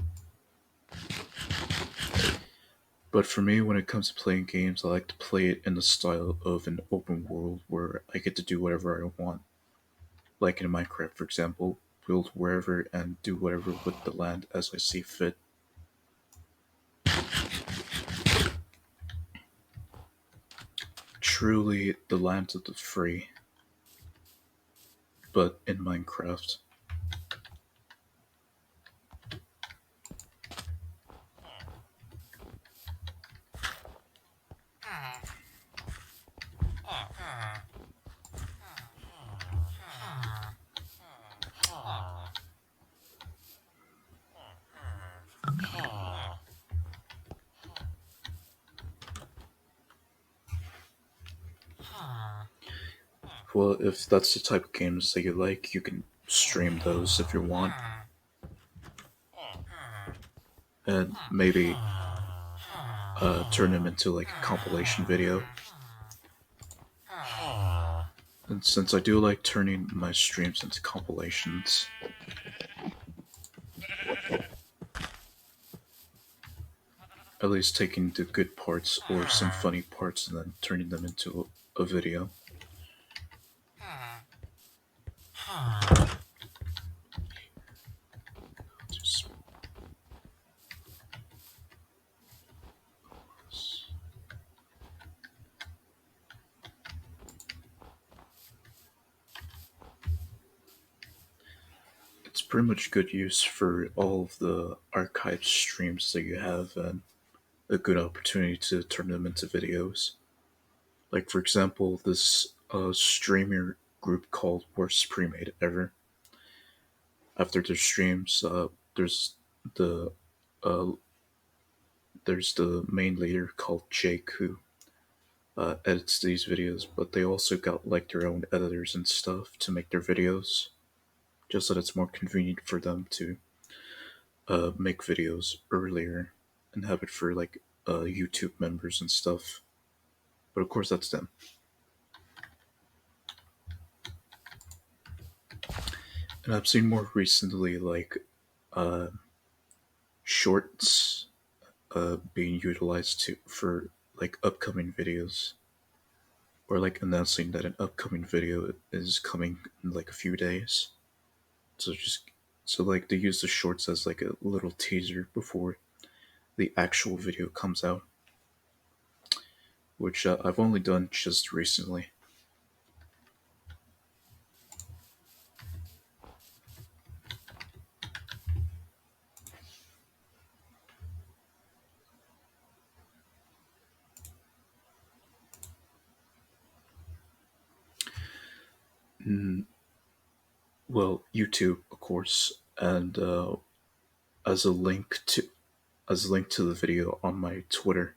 But for me, when it comes to playing games, I like to play it in the style of an open world where I get to do whatever I want. Like in Minecraft, for example, build wherever and do whatever with the land as I see fit. Truly, the land of the free, but in Minecraft. Well, if that's the type of games that you like, you can stream those if you want, and maybe turn them into like a compilation video. And since I do like turning my streams into compilations, at least taking the good parts or some funny parts and then turning them into a video. pretty much good use for all of the archived streams that you have, and a good opportunity to turn them into videos. Like, for example, this streamer group called Worst Premade Ever. After their streams, there's the uh, there's the main leader called Jake who edits these videos, but they also got like their own editors and stuff to make their videos, just that it's more convenient for them to make videos earlier and have it for like YouTube members and stuff. But of course, that's them. And I've seen more recently like uh, shorts being utilized to for like upcoming videos, or like announcing that an upcoming video is coming in like a few days. So just so like they use the shorts as like a little teaser before the actual video comes out, which I've only done just recently. Mm, well, YouTube, of course, and as a link to as a link to the video on my Twitter,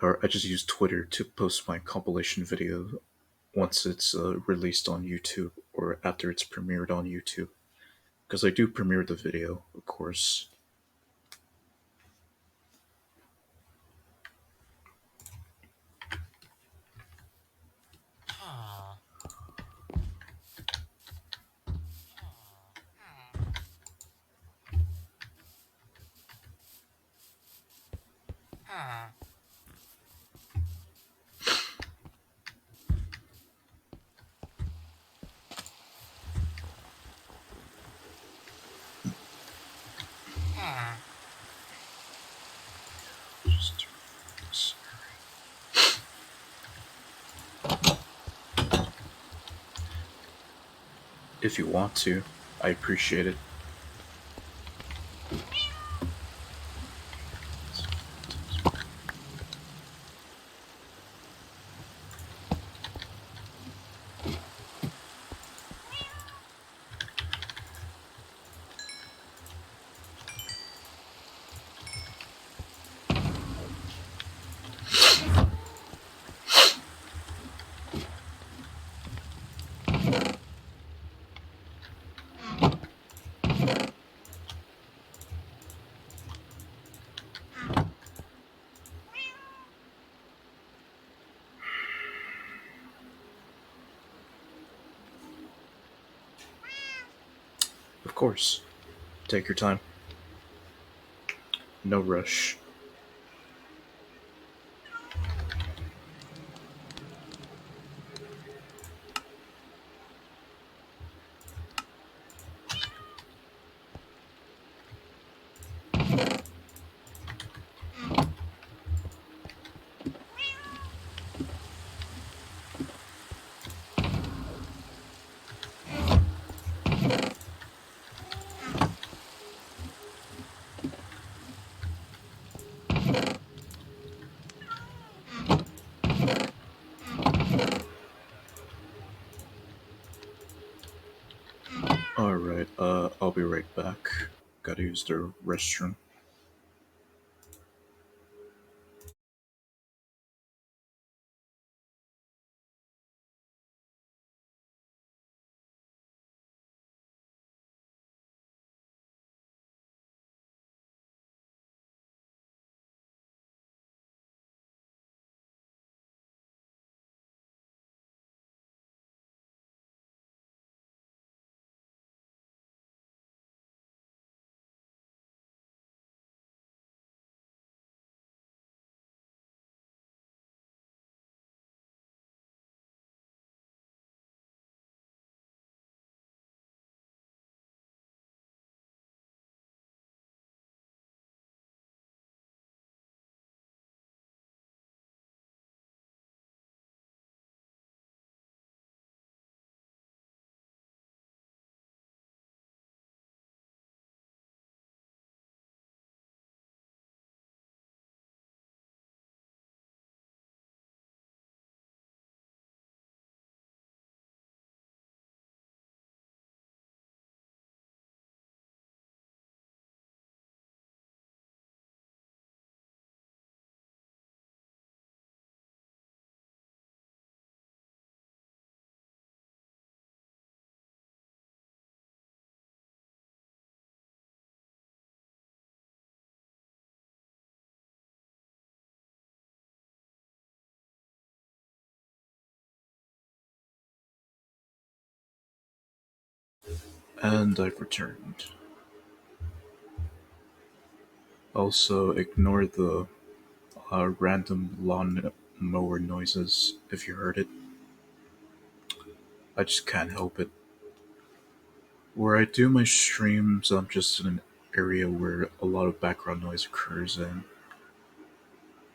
or I just use Twitter to post my compilation video once it's released on YouTube or after it's premiered on YouTube. Because I do premiere the video, of course. Just this. If you want to, I appreciate it. Of course, take your time. No rush. Alright, I'll be right back. Gotta use the restroom. And I've returned. Also, ignore the random lawn mower noises if you heard it. I just can't help it. Where I do my streams, I'm just in an area where a lot of background noise occurs, and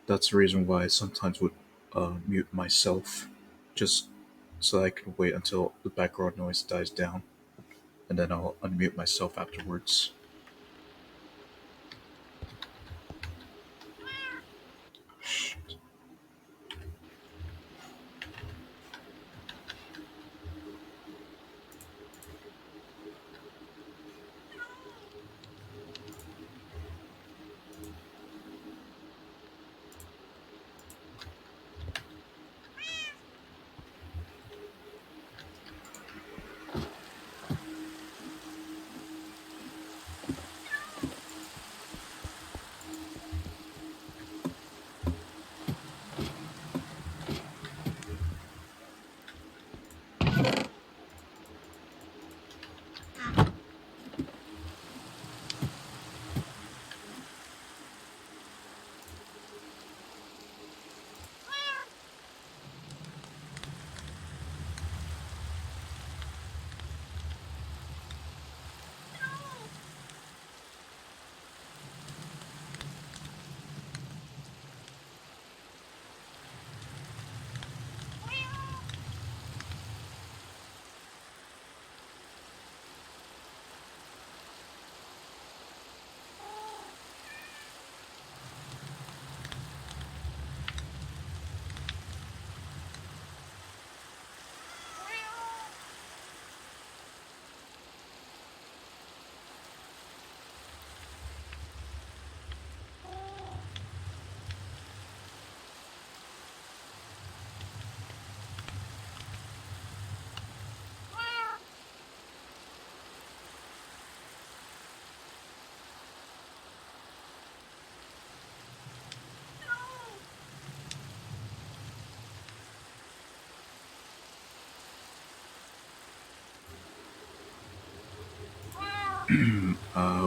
that's the reason why I sometimes would mute myself, just so I can wait until the background noise dies down, and then I'll unmute myself afterwards.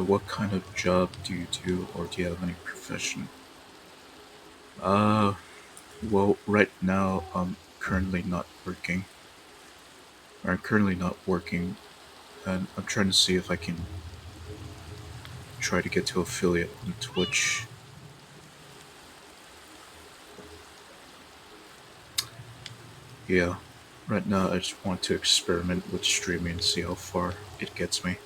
What kind of job do you do, or do you have any profession? Uh, well, right now I'm currently not working. I'm currently not working, and I'm trying to see if I can try to get to affiliate on Twitch. Yeah, right now I just want to experiment with streaming and see how far it gets me.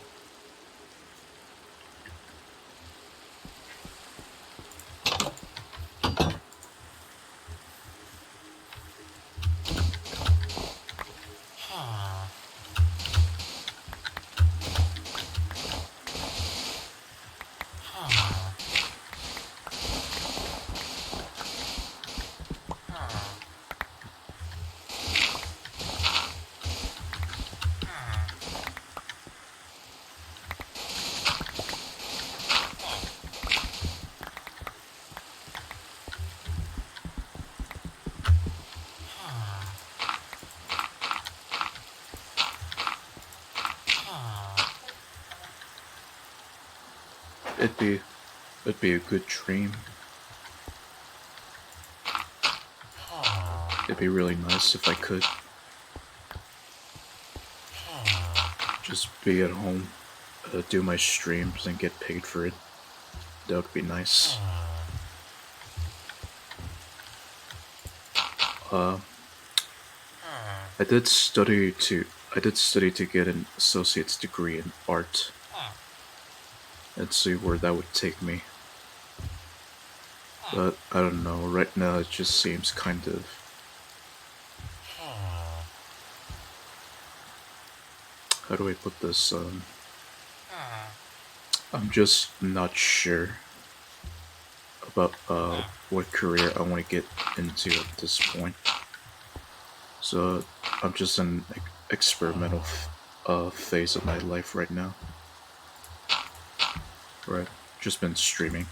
It'd be it'd be a good dream. It'd be really nice if I could just be at home, do my streams, and get paid for it. That would be nice. Uh, I did study to I did study to get an associate's degree in art, and see where that would take me. But I don't know. Right now, it just seems kind of. How do I put this? I'm just not sure about what career I want to get into at this point. So I'm just in an experimental phase of my life right now. Right, just been streaming.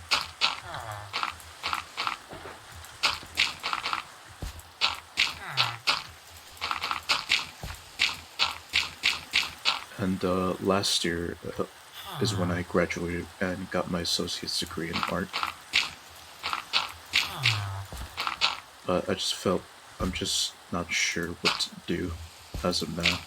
And last year is when I graduated and got my associate's degree in art. But I just felt I'm just not sure what to do as of now.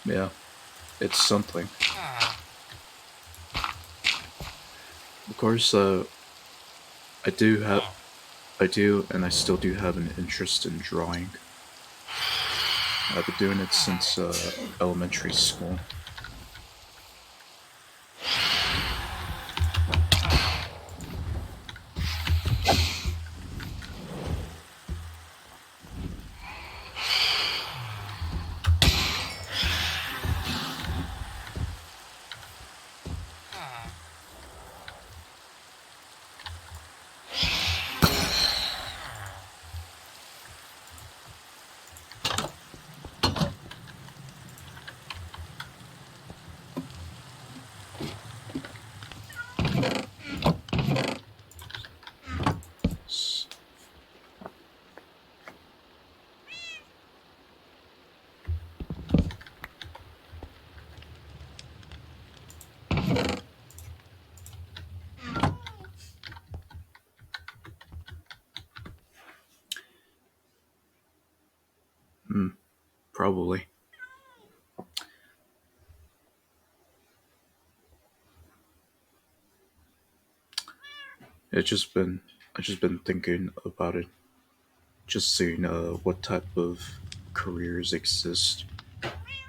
Yeah, it's something. Of course, I do have, I do, and I still do have an interest in drawing. I've been doing it since elementary school. S- Probably. It's just been, I've just been thinking about it, just seeing what type of careers exist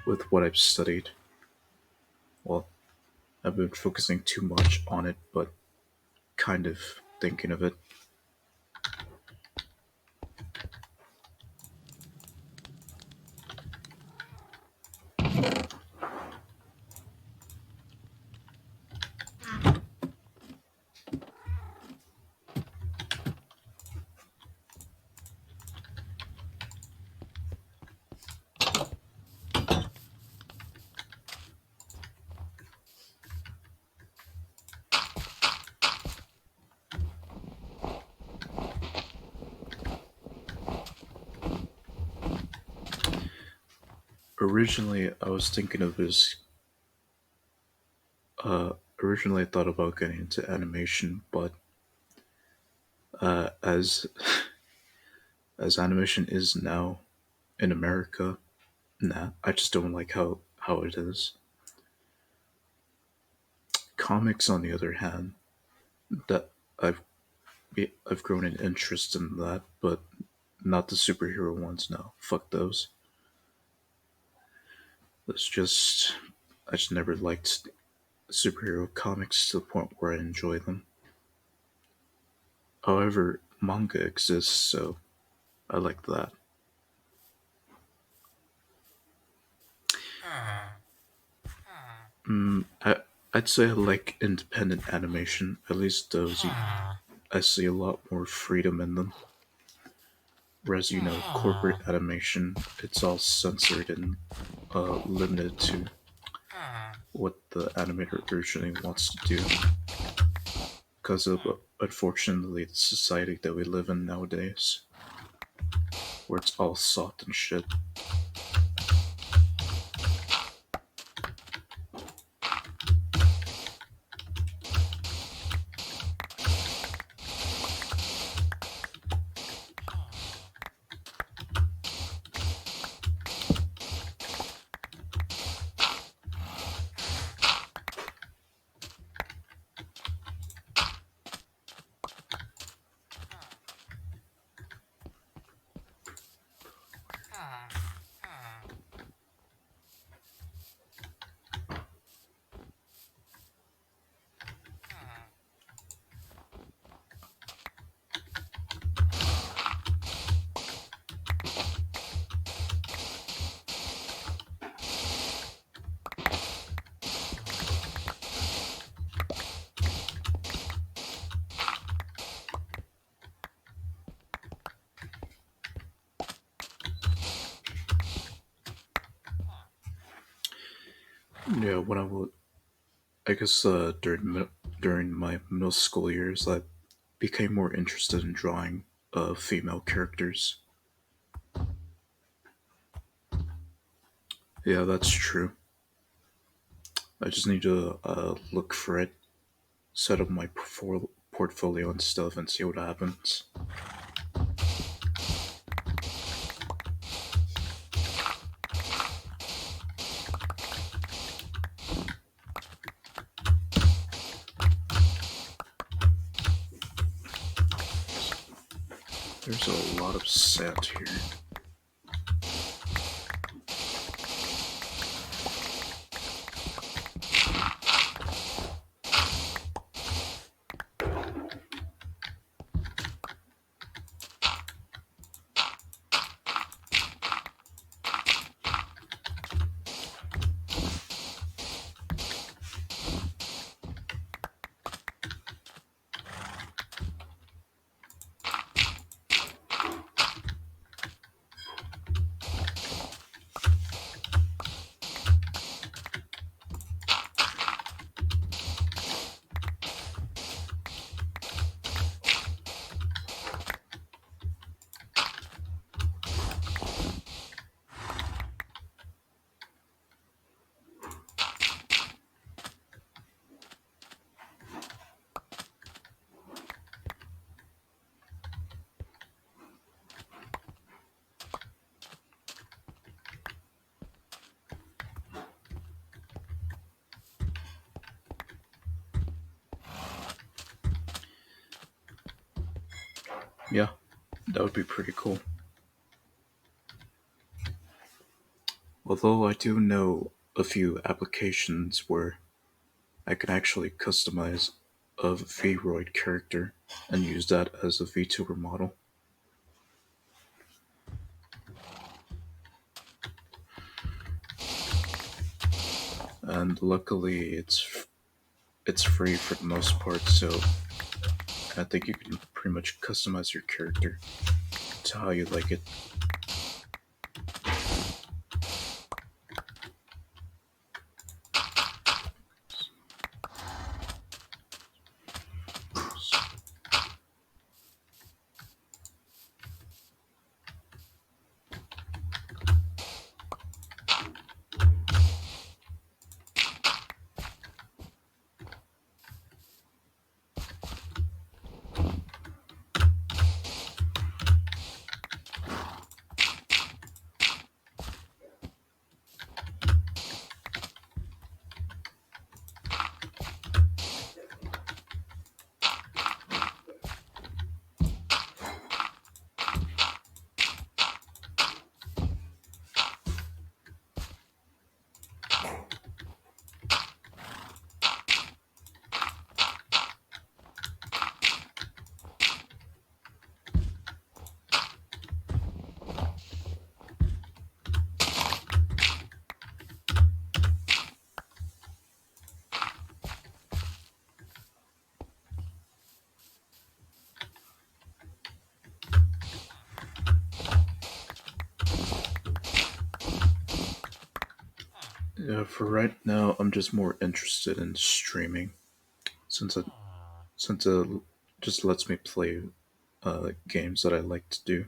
with what I've studied. Well, I've been focusing too much on it, but kind of thinking of it. Originally, I was thinking of this. Uh, Originally, I thought about getting into animation, but as as animation is now in America, nah, I just don't like how it is. Comics, on the other hand, that I've I've grown an interest in that, but not the superhero ones now. Fuck those. It's just I just never liked superhero comics to the point where I enjoy them. However, manga exists, so I like that. I'd say I like independent animation. At least those I see a lot more freedom in them. Whereas corporate animation, it's all censored and limited to what the animator originally wants to do. Because of unfortunately the society that we live in nowadays, where it's all soft and shit. Yeah, when I was, I guess during my middle school years, I became more interested in drawing female characters. Yeah, that's true. I just need to look for it, set up my portfolio and stuff, and see what happens. There's a lot of sand here. Yeah, that would be pretty cool. Although I do know a few applications where I can actually customize a Vroid character and use that as a VTuber model. And luckily, it's free for the most part, so I think you can pretty much customize your character to how you like it. Yeah, for right now, I'm just more interested in streaming since it just lets me play games that I like to do.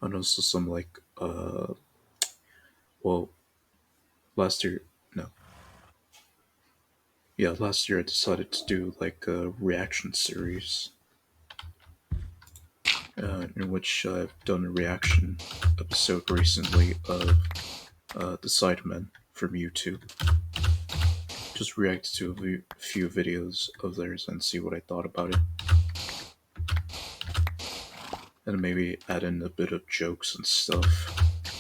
And also some like well, last year, no, yeah, last year I decided to do like a reaction series in which I've done a reaction episode recently of the Sidemen from YouTube. Just react to few videos of theirs and see what I thought about it. And maybe add in a bit of jokes and stuff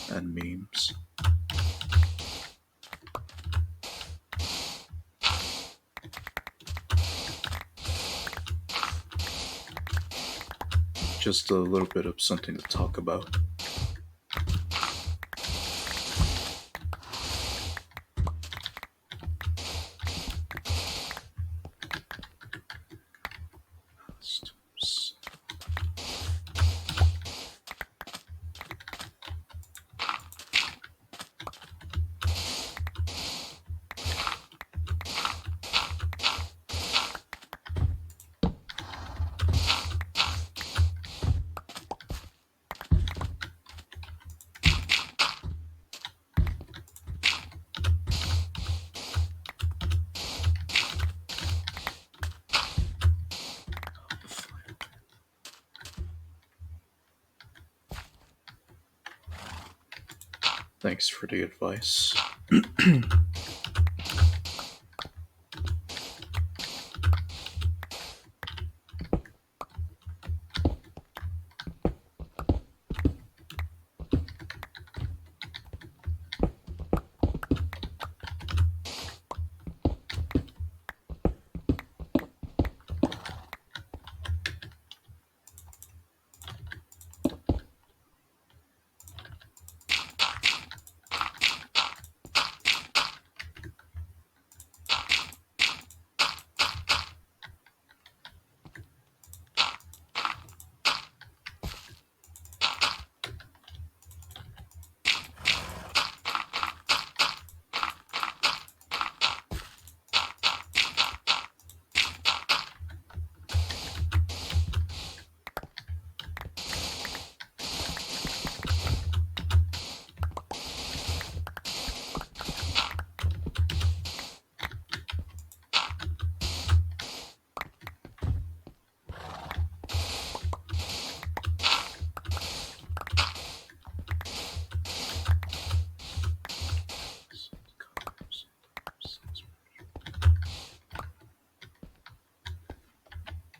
and memes. Just a little bit of something to talk about. Thanks for the advice.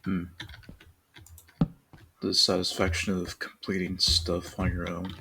Hmm. The satisfaction of completing stuff on your own.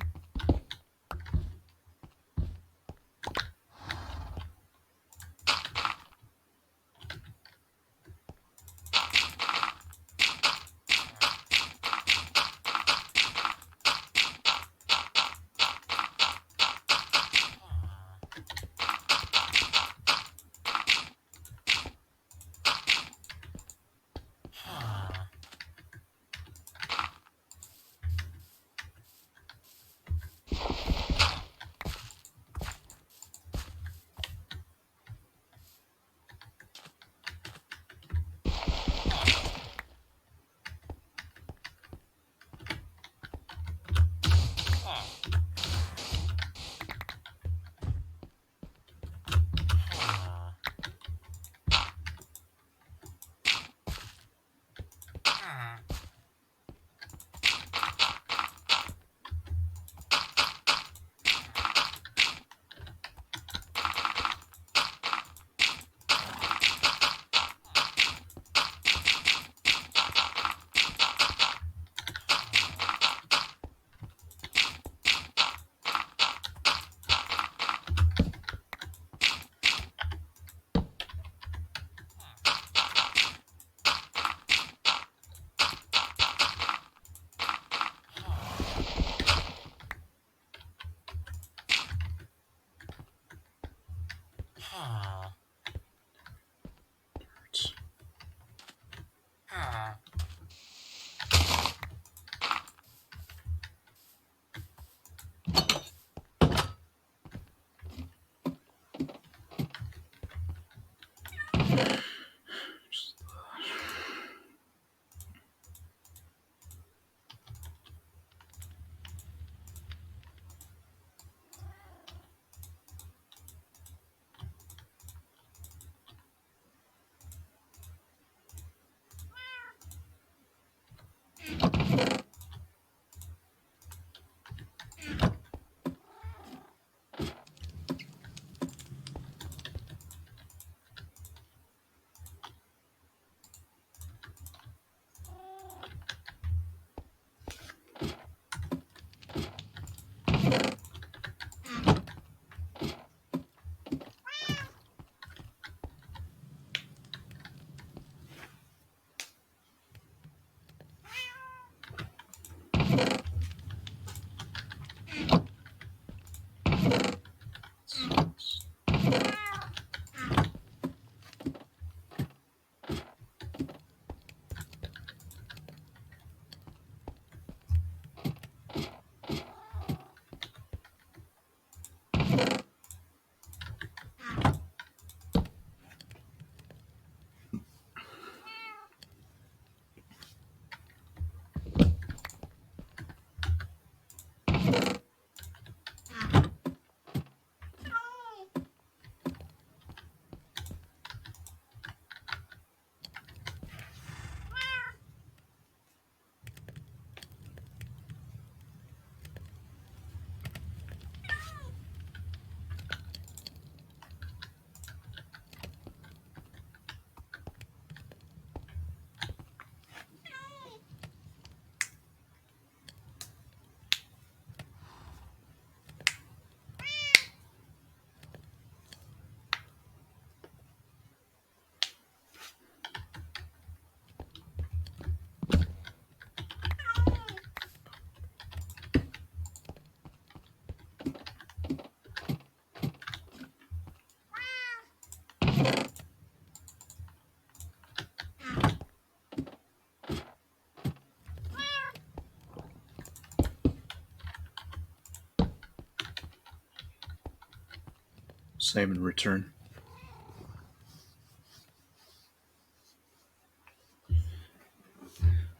Same in return.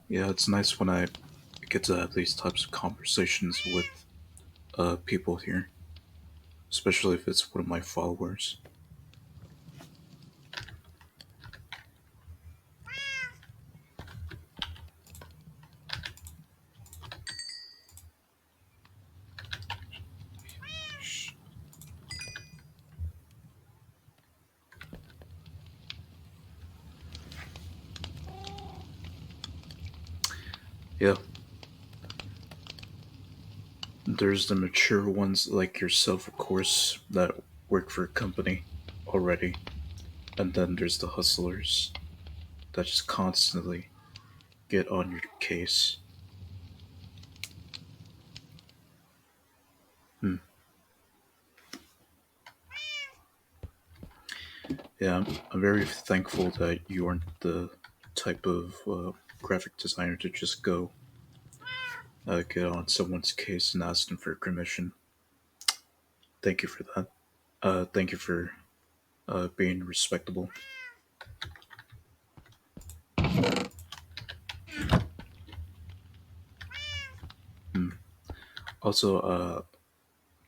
Yeah, it's nice when I get to have these types of conversations with people here, especially if it's one of my followers. Yeah, there's the mature ones like yourself, of course, that work for a company already, and then there's the hustlers that just constantly get on your case. Hmm. Yeah, I'm very thankful that you aren't the type of graphic designer to just go get on someone's case and ask them for permission. Thank you for that. Thank you for being respectable. Hmm. Also,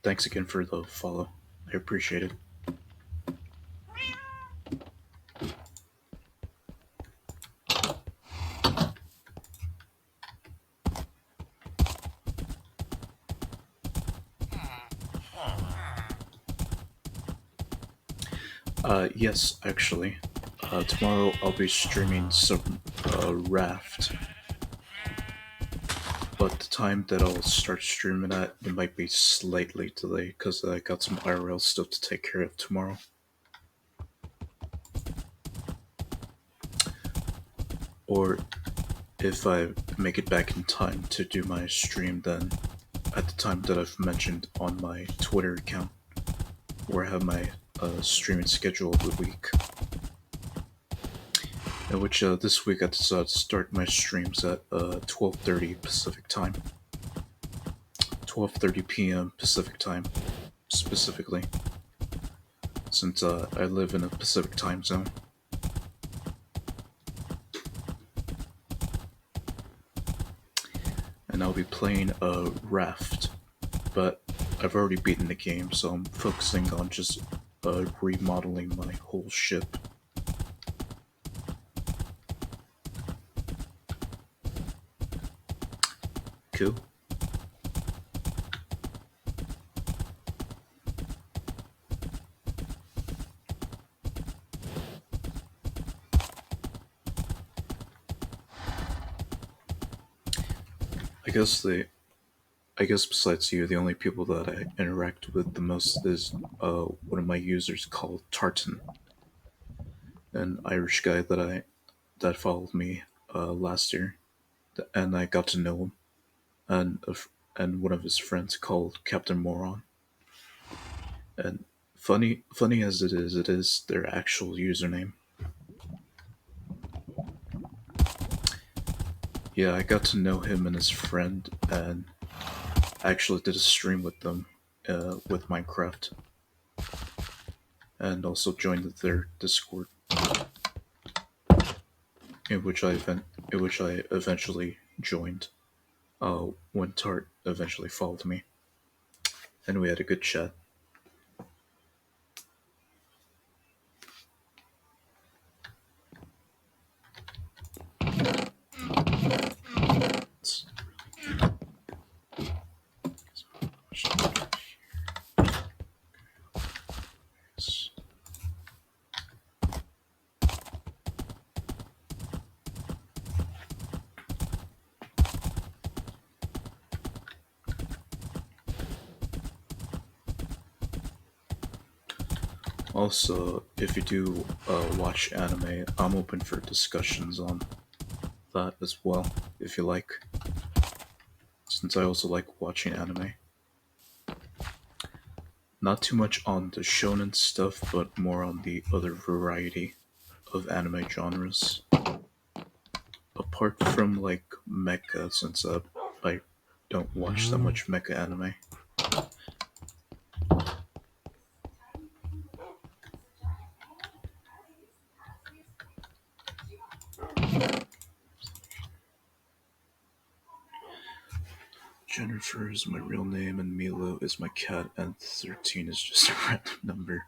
thanks again for the follow. I appreciate it. Yes, actually. Tomorrow I'll be streaming some Raft, but the time that I'll start streaming at it might be slightly delayed because I got some IRL stuff to take care of tomorrow. Or if I make it back in time to do my stream, then at the time that I've mentioned on my Twitter account, where I have my streaming schedule of the week, in which this week I decided to start my streams at 12:30 Pacific time, 12:30 p.m. Pacific time specifically, since I live in a Pacific time zone. And I'll be playing a Raft, but I've already beaten the game, so I'm focusing on just remodeling my whole ship. Cool. I guess the I guess besides you, the only people that I interact with the most is one of my users called Tartan, an Irish guy that followed me last year, and I got to know him, and and one of his friends called Captain Moron. And funny as it is their actual username. Yeah, I got to know him and his friend, and I actually did a stream with them with Minecraft, and also joined their Discord, in which in which I eventually joined. When Tart eventually followed me, and we had a good chat. Also, if you do watch anime, I'm open for discussions on that as well, if you like, since I also like watching anime. Not too much on the shonen stuff, but more on the other variety of anime genres. Apart from like mecha, since I don't watch that much mecha anime. Jennifer is my real name, and Milo is my cat, and 13 is just a random number.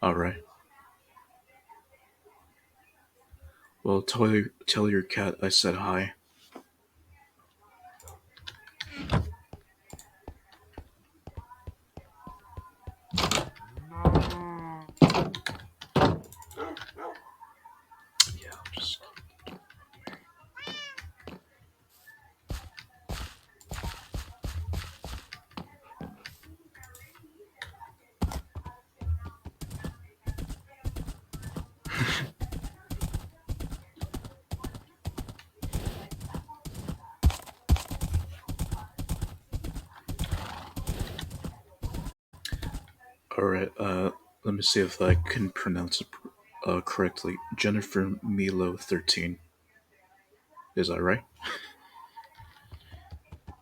Alright. Well, tell your cat I said hi. Yeah, I'll just. Alright, let me see if I can pronounce it correctly. Jennifer Milo 13. Is that right?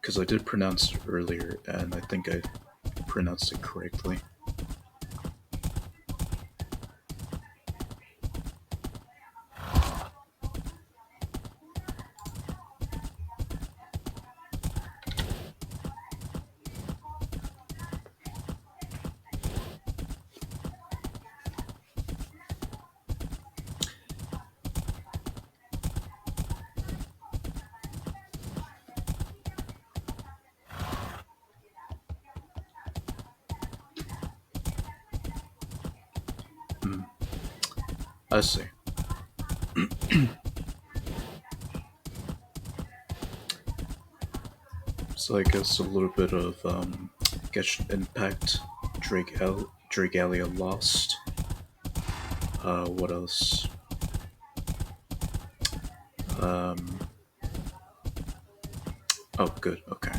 Because I did pronounce it earlier, and I think I pronounced it correctly. Hmm, I see. So I guess a little bit of Genshin Impact, Dragalia Lost. What else? Um, oh, good. Okay.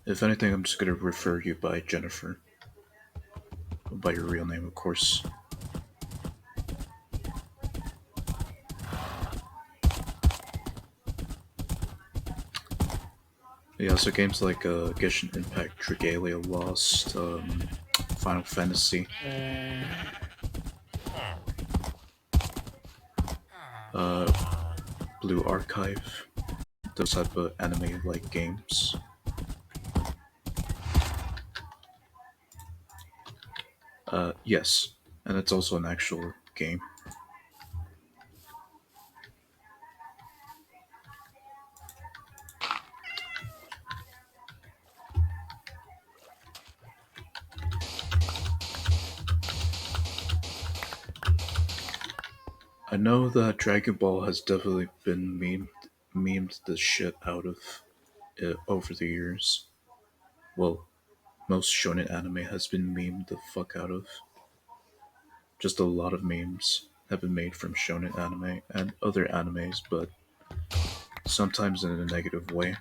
If anything, I'm just gonna refer you by Jennifer, by your real name, of course. Yeah, so games like Genshin Impact, Dragalia Lost, Final Fantasy, uh, Blue Archive, those type of anime-like games. Yes, and it's also an actual game. I know that Dragon Ball has definitely been memed the shit out of it over the years. Well, most shonen anime has been memed the fuck out of. Just a lot of memes have been made from shonen anime and other animes, but sometimes in a negative way.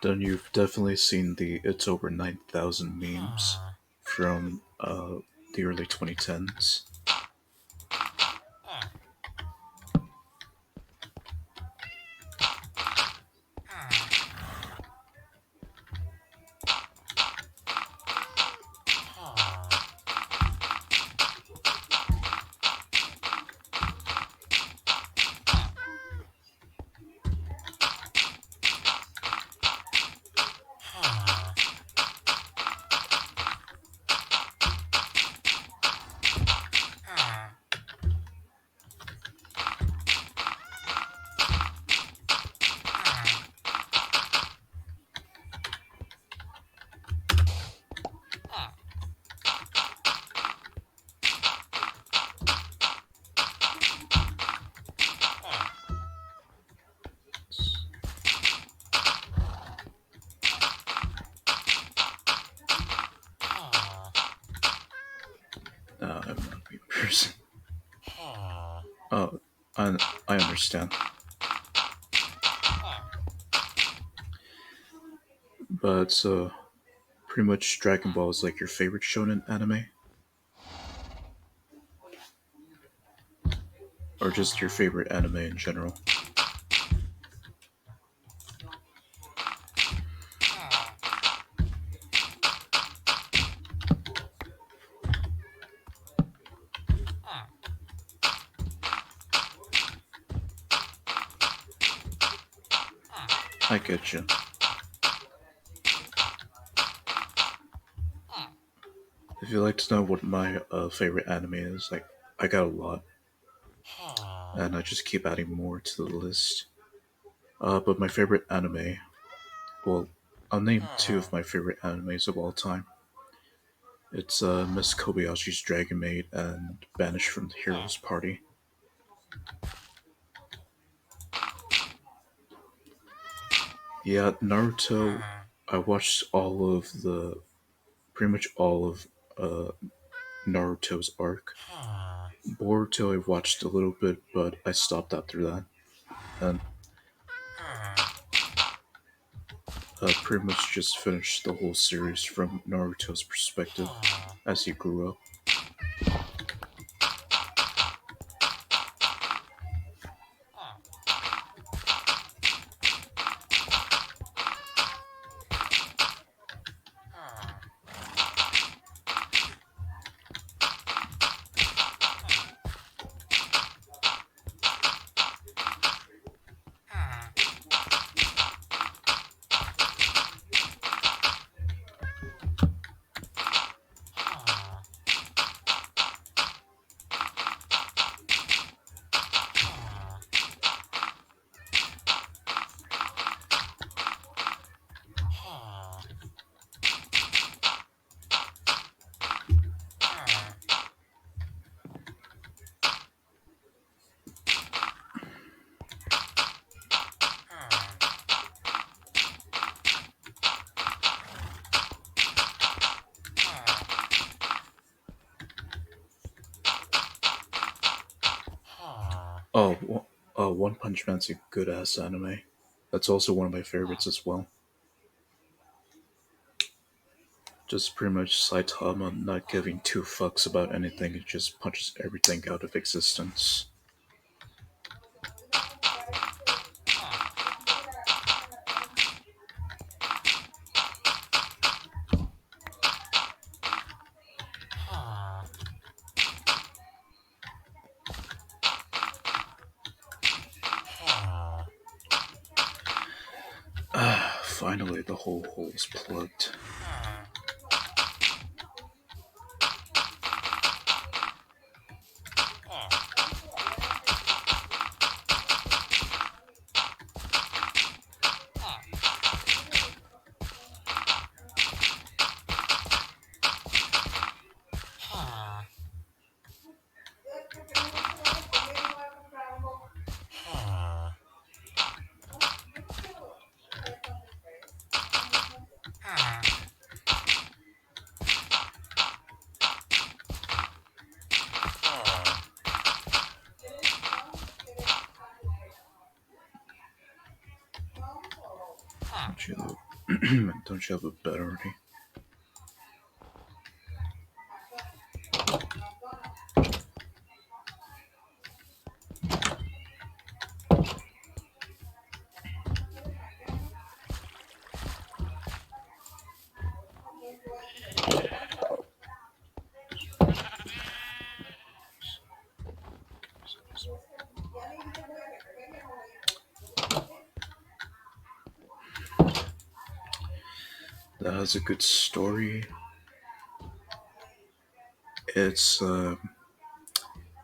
Then you've definitely seen the "It's over 9,000" memes from the early 2010s. I'm not a big person. Oh, I understand. But pretty much Dragon Ball is like your favorite shonen anime, or just your favorite anime in general. I get you. If you'd like to know what my favorite anime is, like I got a lot, and I just keep adding more to the list. But my favorite anime, well, I'll name two of my favorite animes of all time. It's Miss Kobayashi's Dragon Maid and Banished from the Heroes Party. Yeah, Naruto. I watched pretty much all of uh, Naruto's arc. Boruto I watched a little bit, but I stopped after that, and pretty much just finished the whole series from Naruto's perspective as he grew up. Oh, One Punch Man's a good ass anime. That's also one of my favorites as well. Just pretty much Saitama not giving two fucks about anything, it just punches everything out of existence. Ah, finally the whole hole is plugged. Don't you don't you have a bed already? That has a good story. It's uh,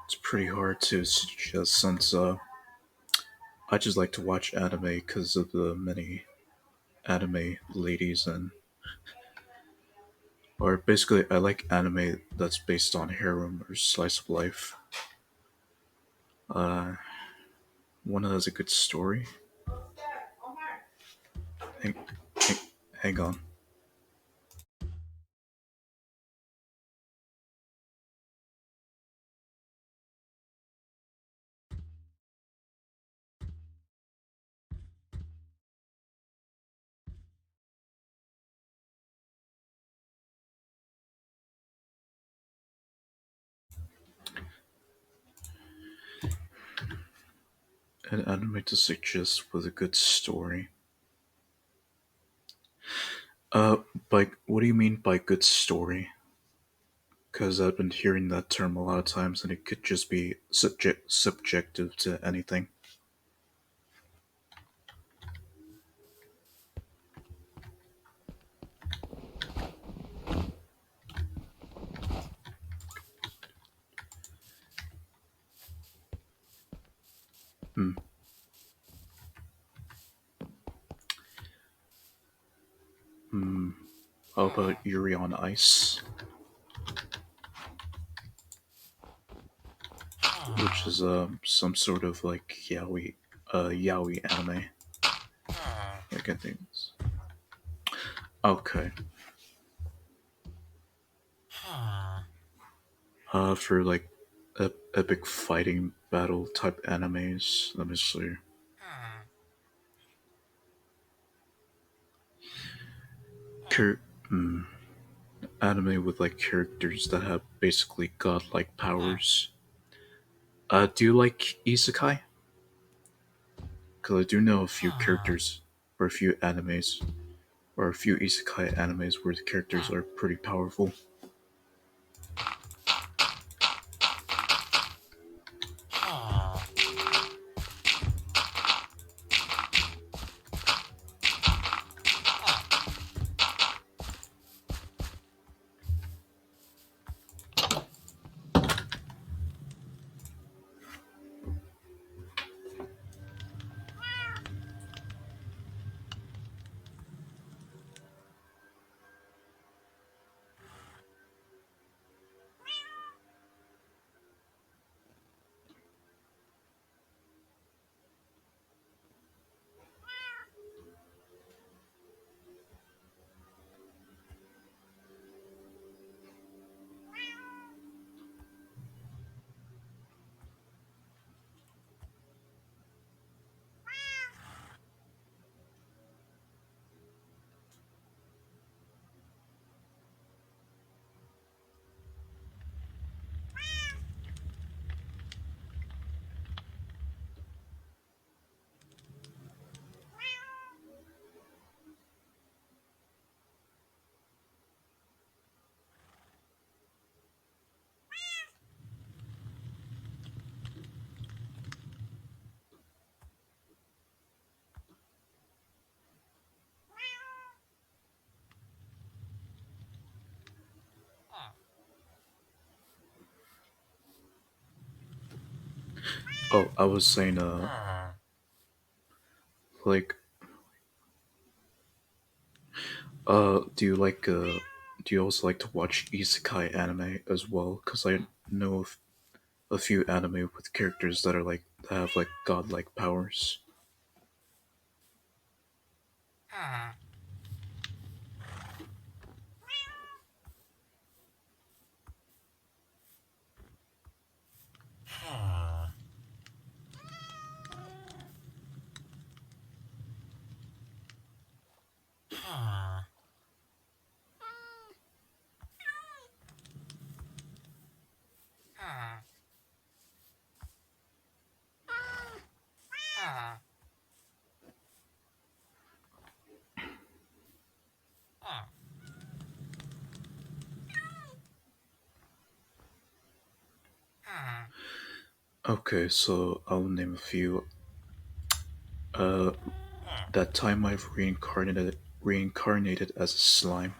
it's pretty hard to suggest since I just like to watch anime because of the many anime ladies and or basically I like anime that's based on harem or slice of life. Uh, One that has a good story. Hang, hang, hang on. An anime to suggest with a good story. Uh, by what do you mean by good story? Because I've been hearing that term a lot of times, and it could just be subjective to anything. Hmm. Hmm. How about Yuri on Ice, which is some sort of like yaoi anime. Like I think. Okay. For like epic fighting battle type animes. Let me see. Char- hmm. Anime with like characters that have basically godlike powers. Do you like isekai? Because I do know a few characters, or a few animes, or a few isekai animes where the characters are pretty powerful. Oh, I was saying, like, do you also like to watch isekai anime as well? Because I know of a few anime with characters that are like that have like godlike powers. Okay, so I'll name a few. Uh, that time I've reincarnated as a slime.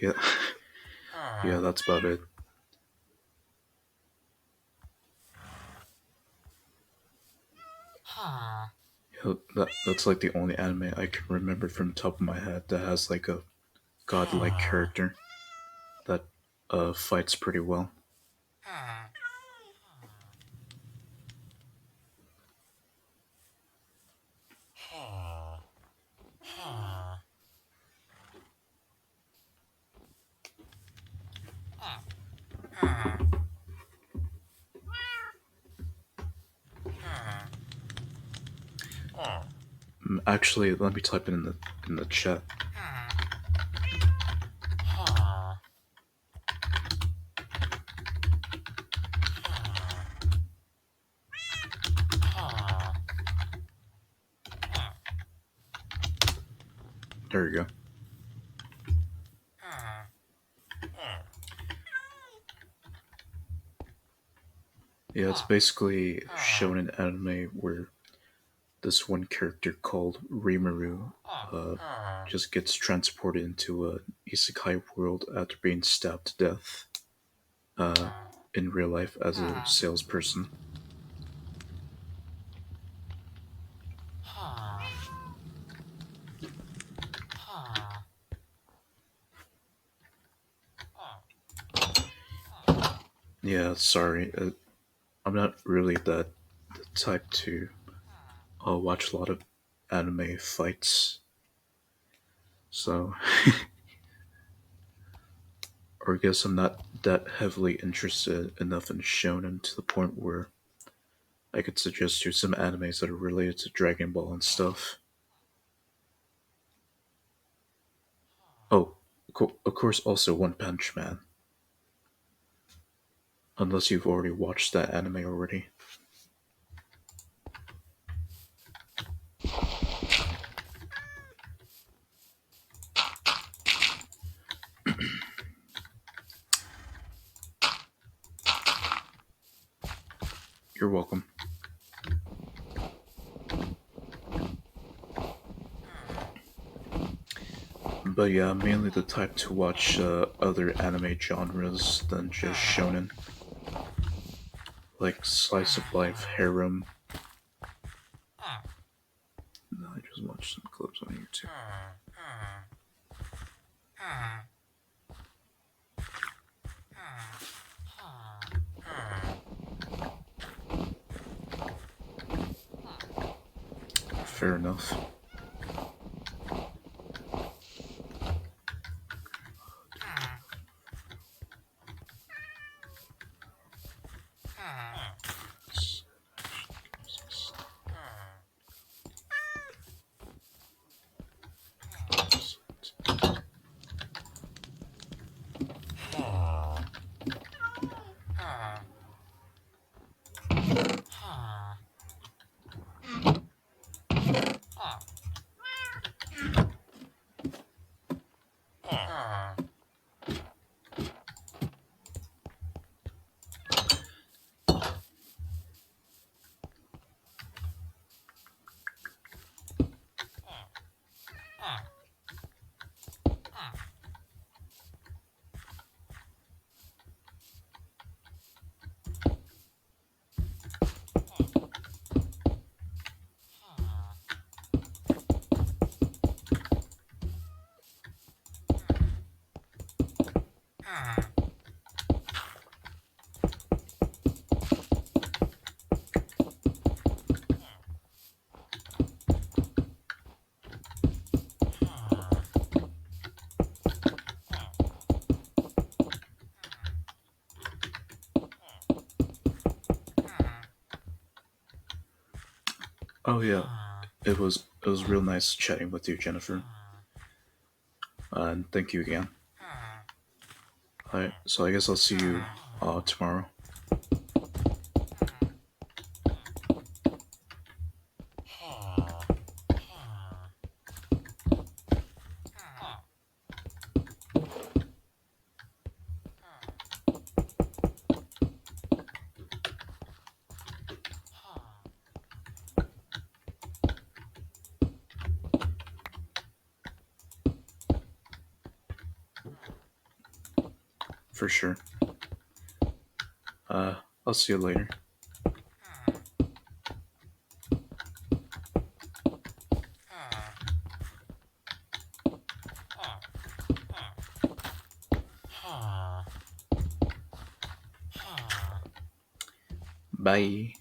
Yeah, yeah, that's about it. Yeah, that's like the only anime I can remember from the top of my head that has like a godlike character that fights pretty well. Actually, let me type it in the chat. There you go. Yeah, it's basically shown in anime where this one character called Rimuru just gets transported into a isekai world after being stabbed to death uh, in real life as a salesperson. Yeah, sorry. I'm not really the type to watch a lot of anime fights, so or I guess I'm not that heavily interested enough in shonen to the point where I could suggest you some animes that are related to Dragon Ball and stuff. Oh, of course, also One Punch Man. Unless you've already watched that anime already. You're welcome. But yeah, I'm mainly the type to watch other anime genres than just shonen, like slice of life, harem. No, I just watched some clips on YouTube. Fair enough. Oh yeah, it was real nice chatting with you, Jennifer. And thank you again. Alright, so I guess I'll see you tomorrow. For sure. Uh, I'll see you later. Bye.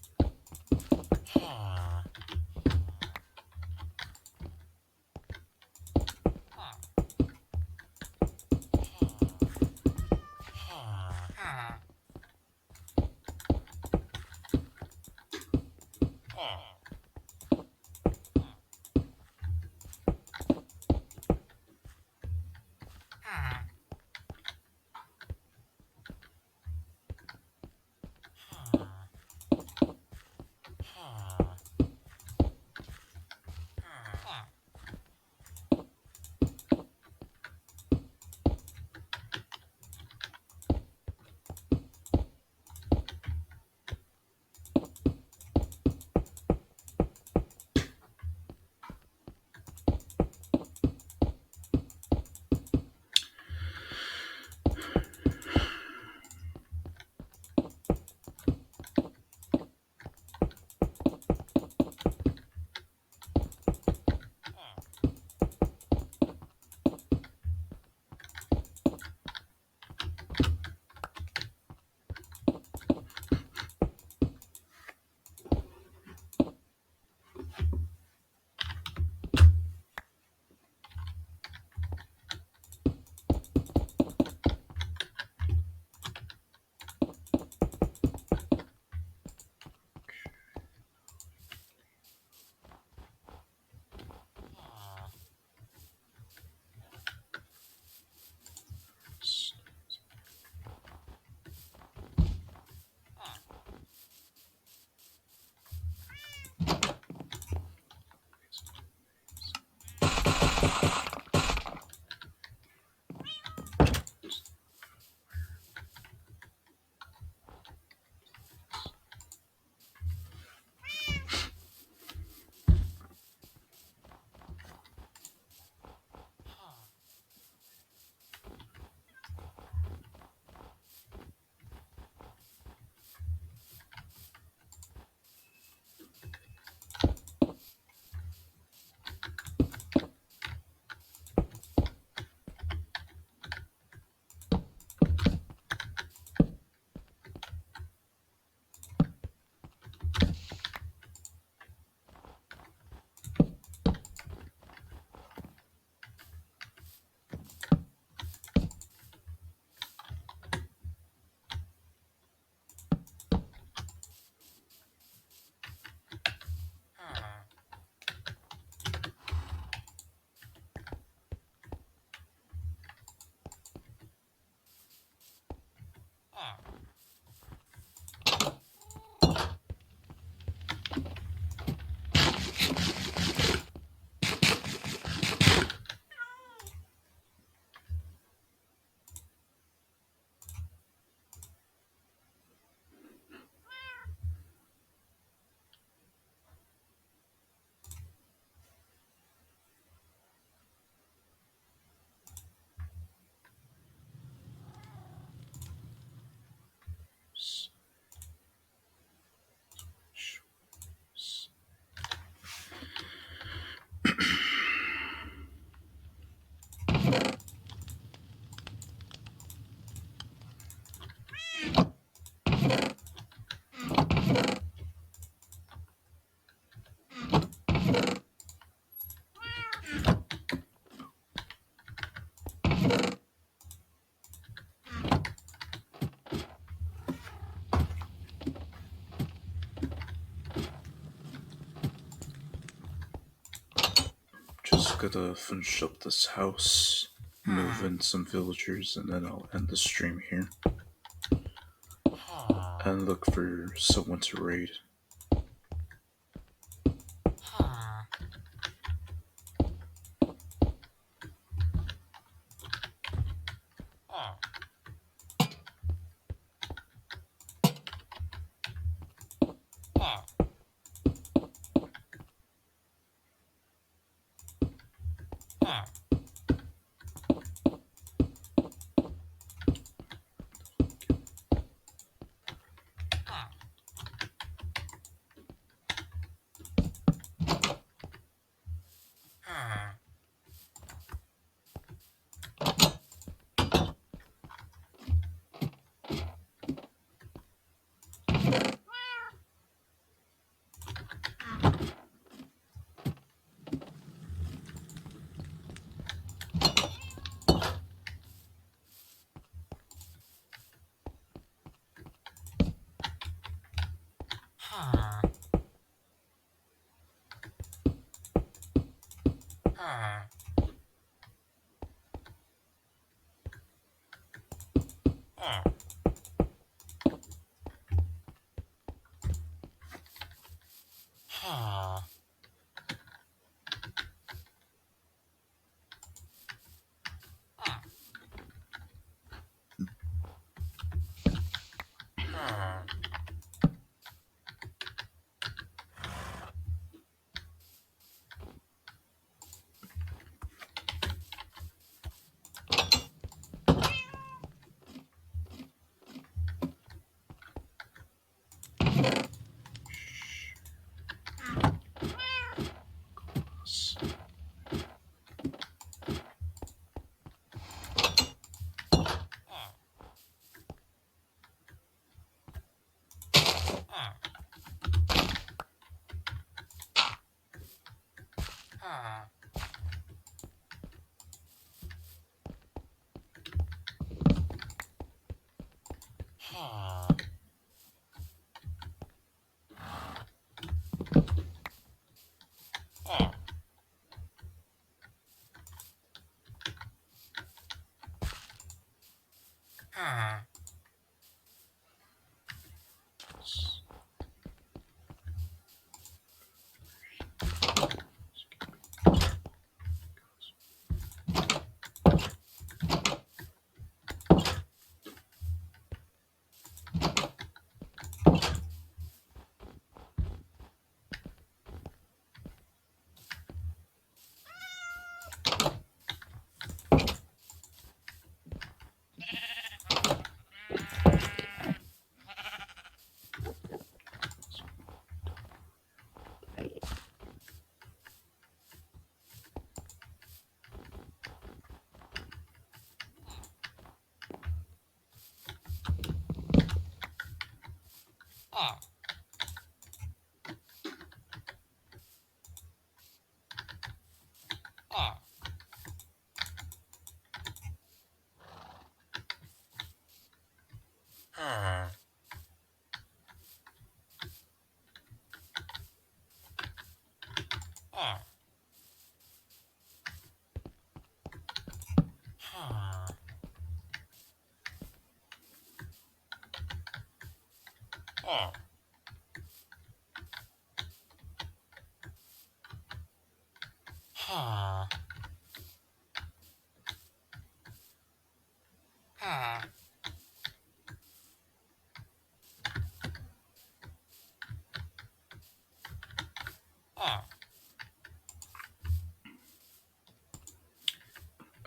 Just gotta finish up this house, move in some villagers, and then I'll end the stream here. And look for someone to raid.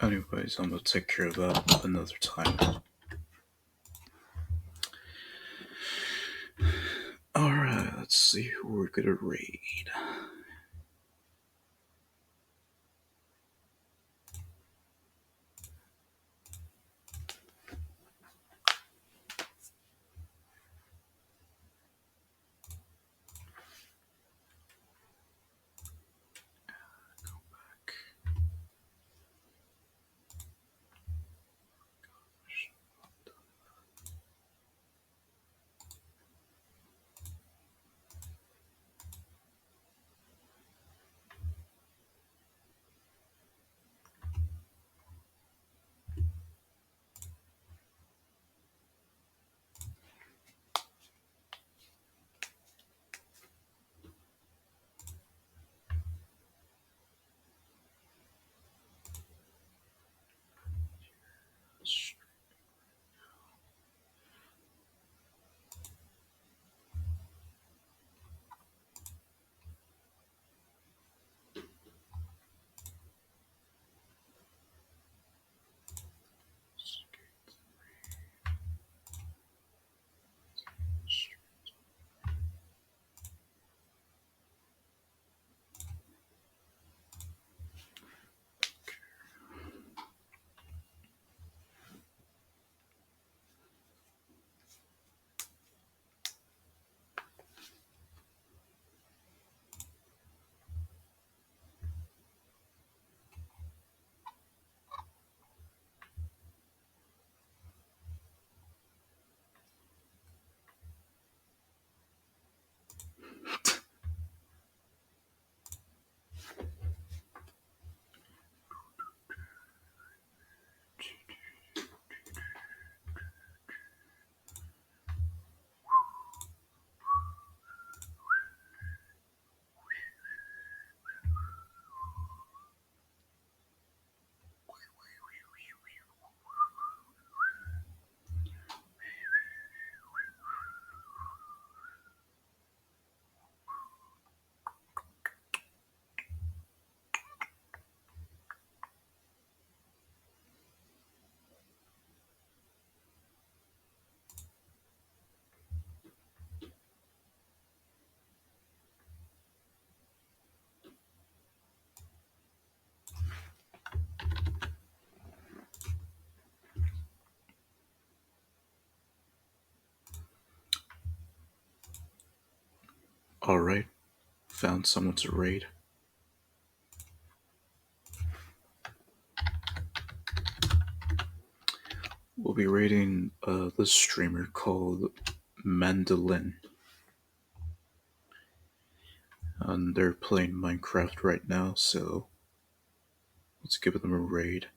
Anyways, I'm gonna take care of that another time. Alright, let's see who we're gonna raid. Alright, found someone to raid. We'll be raiding this streamer called Mandolin. And they're playing Minecraft right now, so let's give them a raid.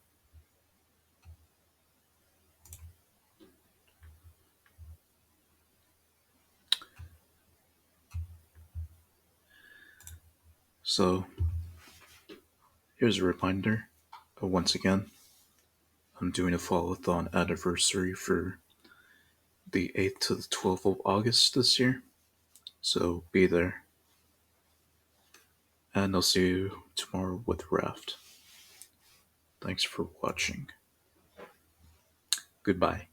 So, here's a reminder. Once again, I'm doing a follow-a-thon anniversary for the 8th to the 12th of August this year. So be there. And I'll see you tomorrow with Raft. Thanks for watching. Goodbye.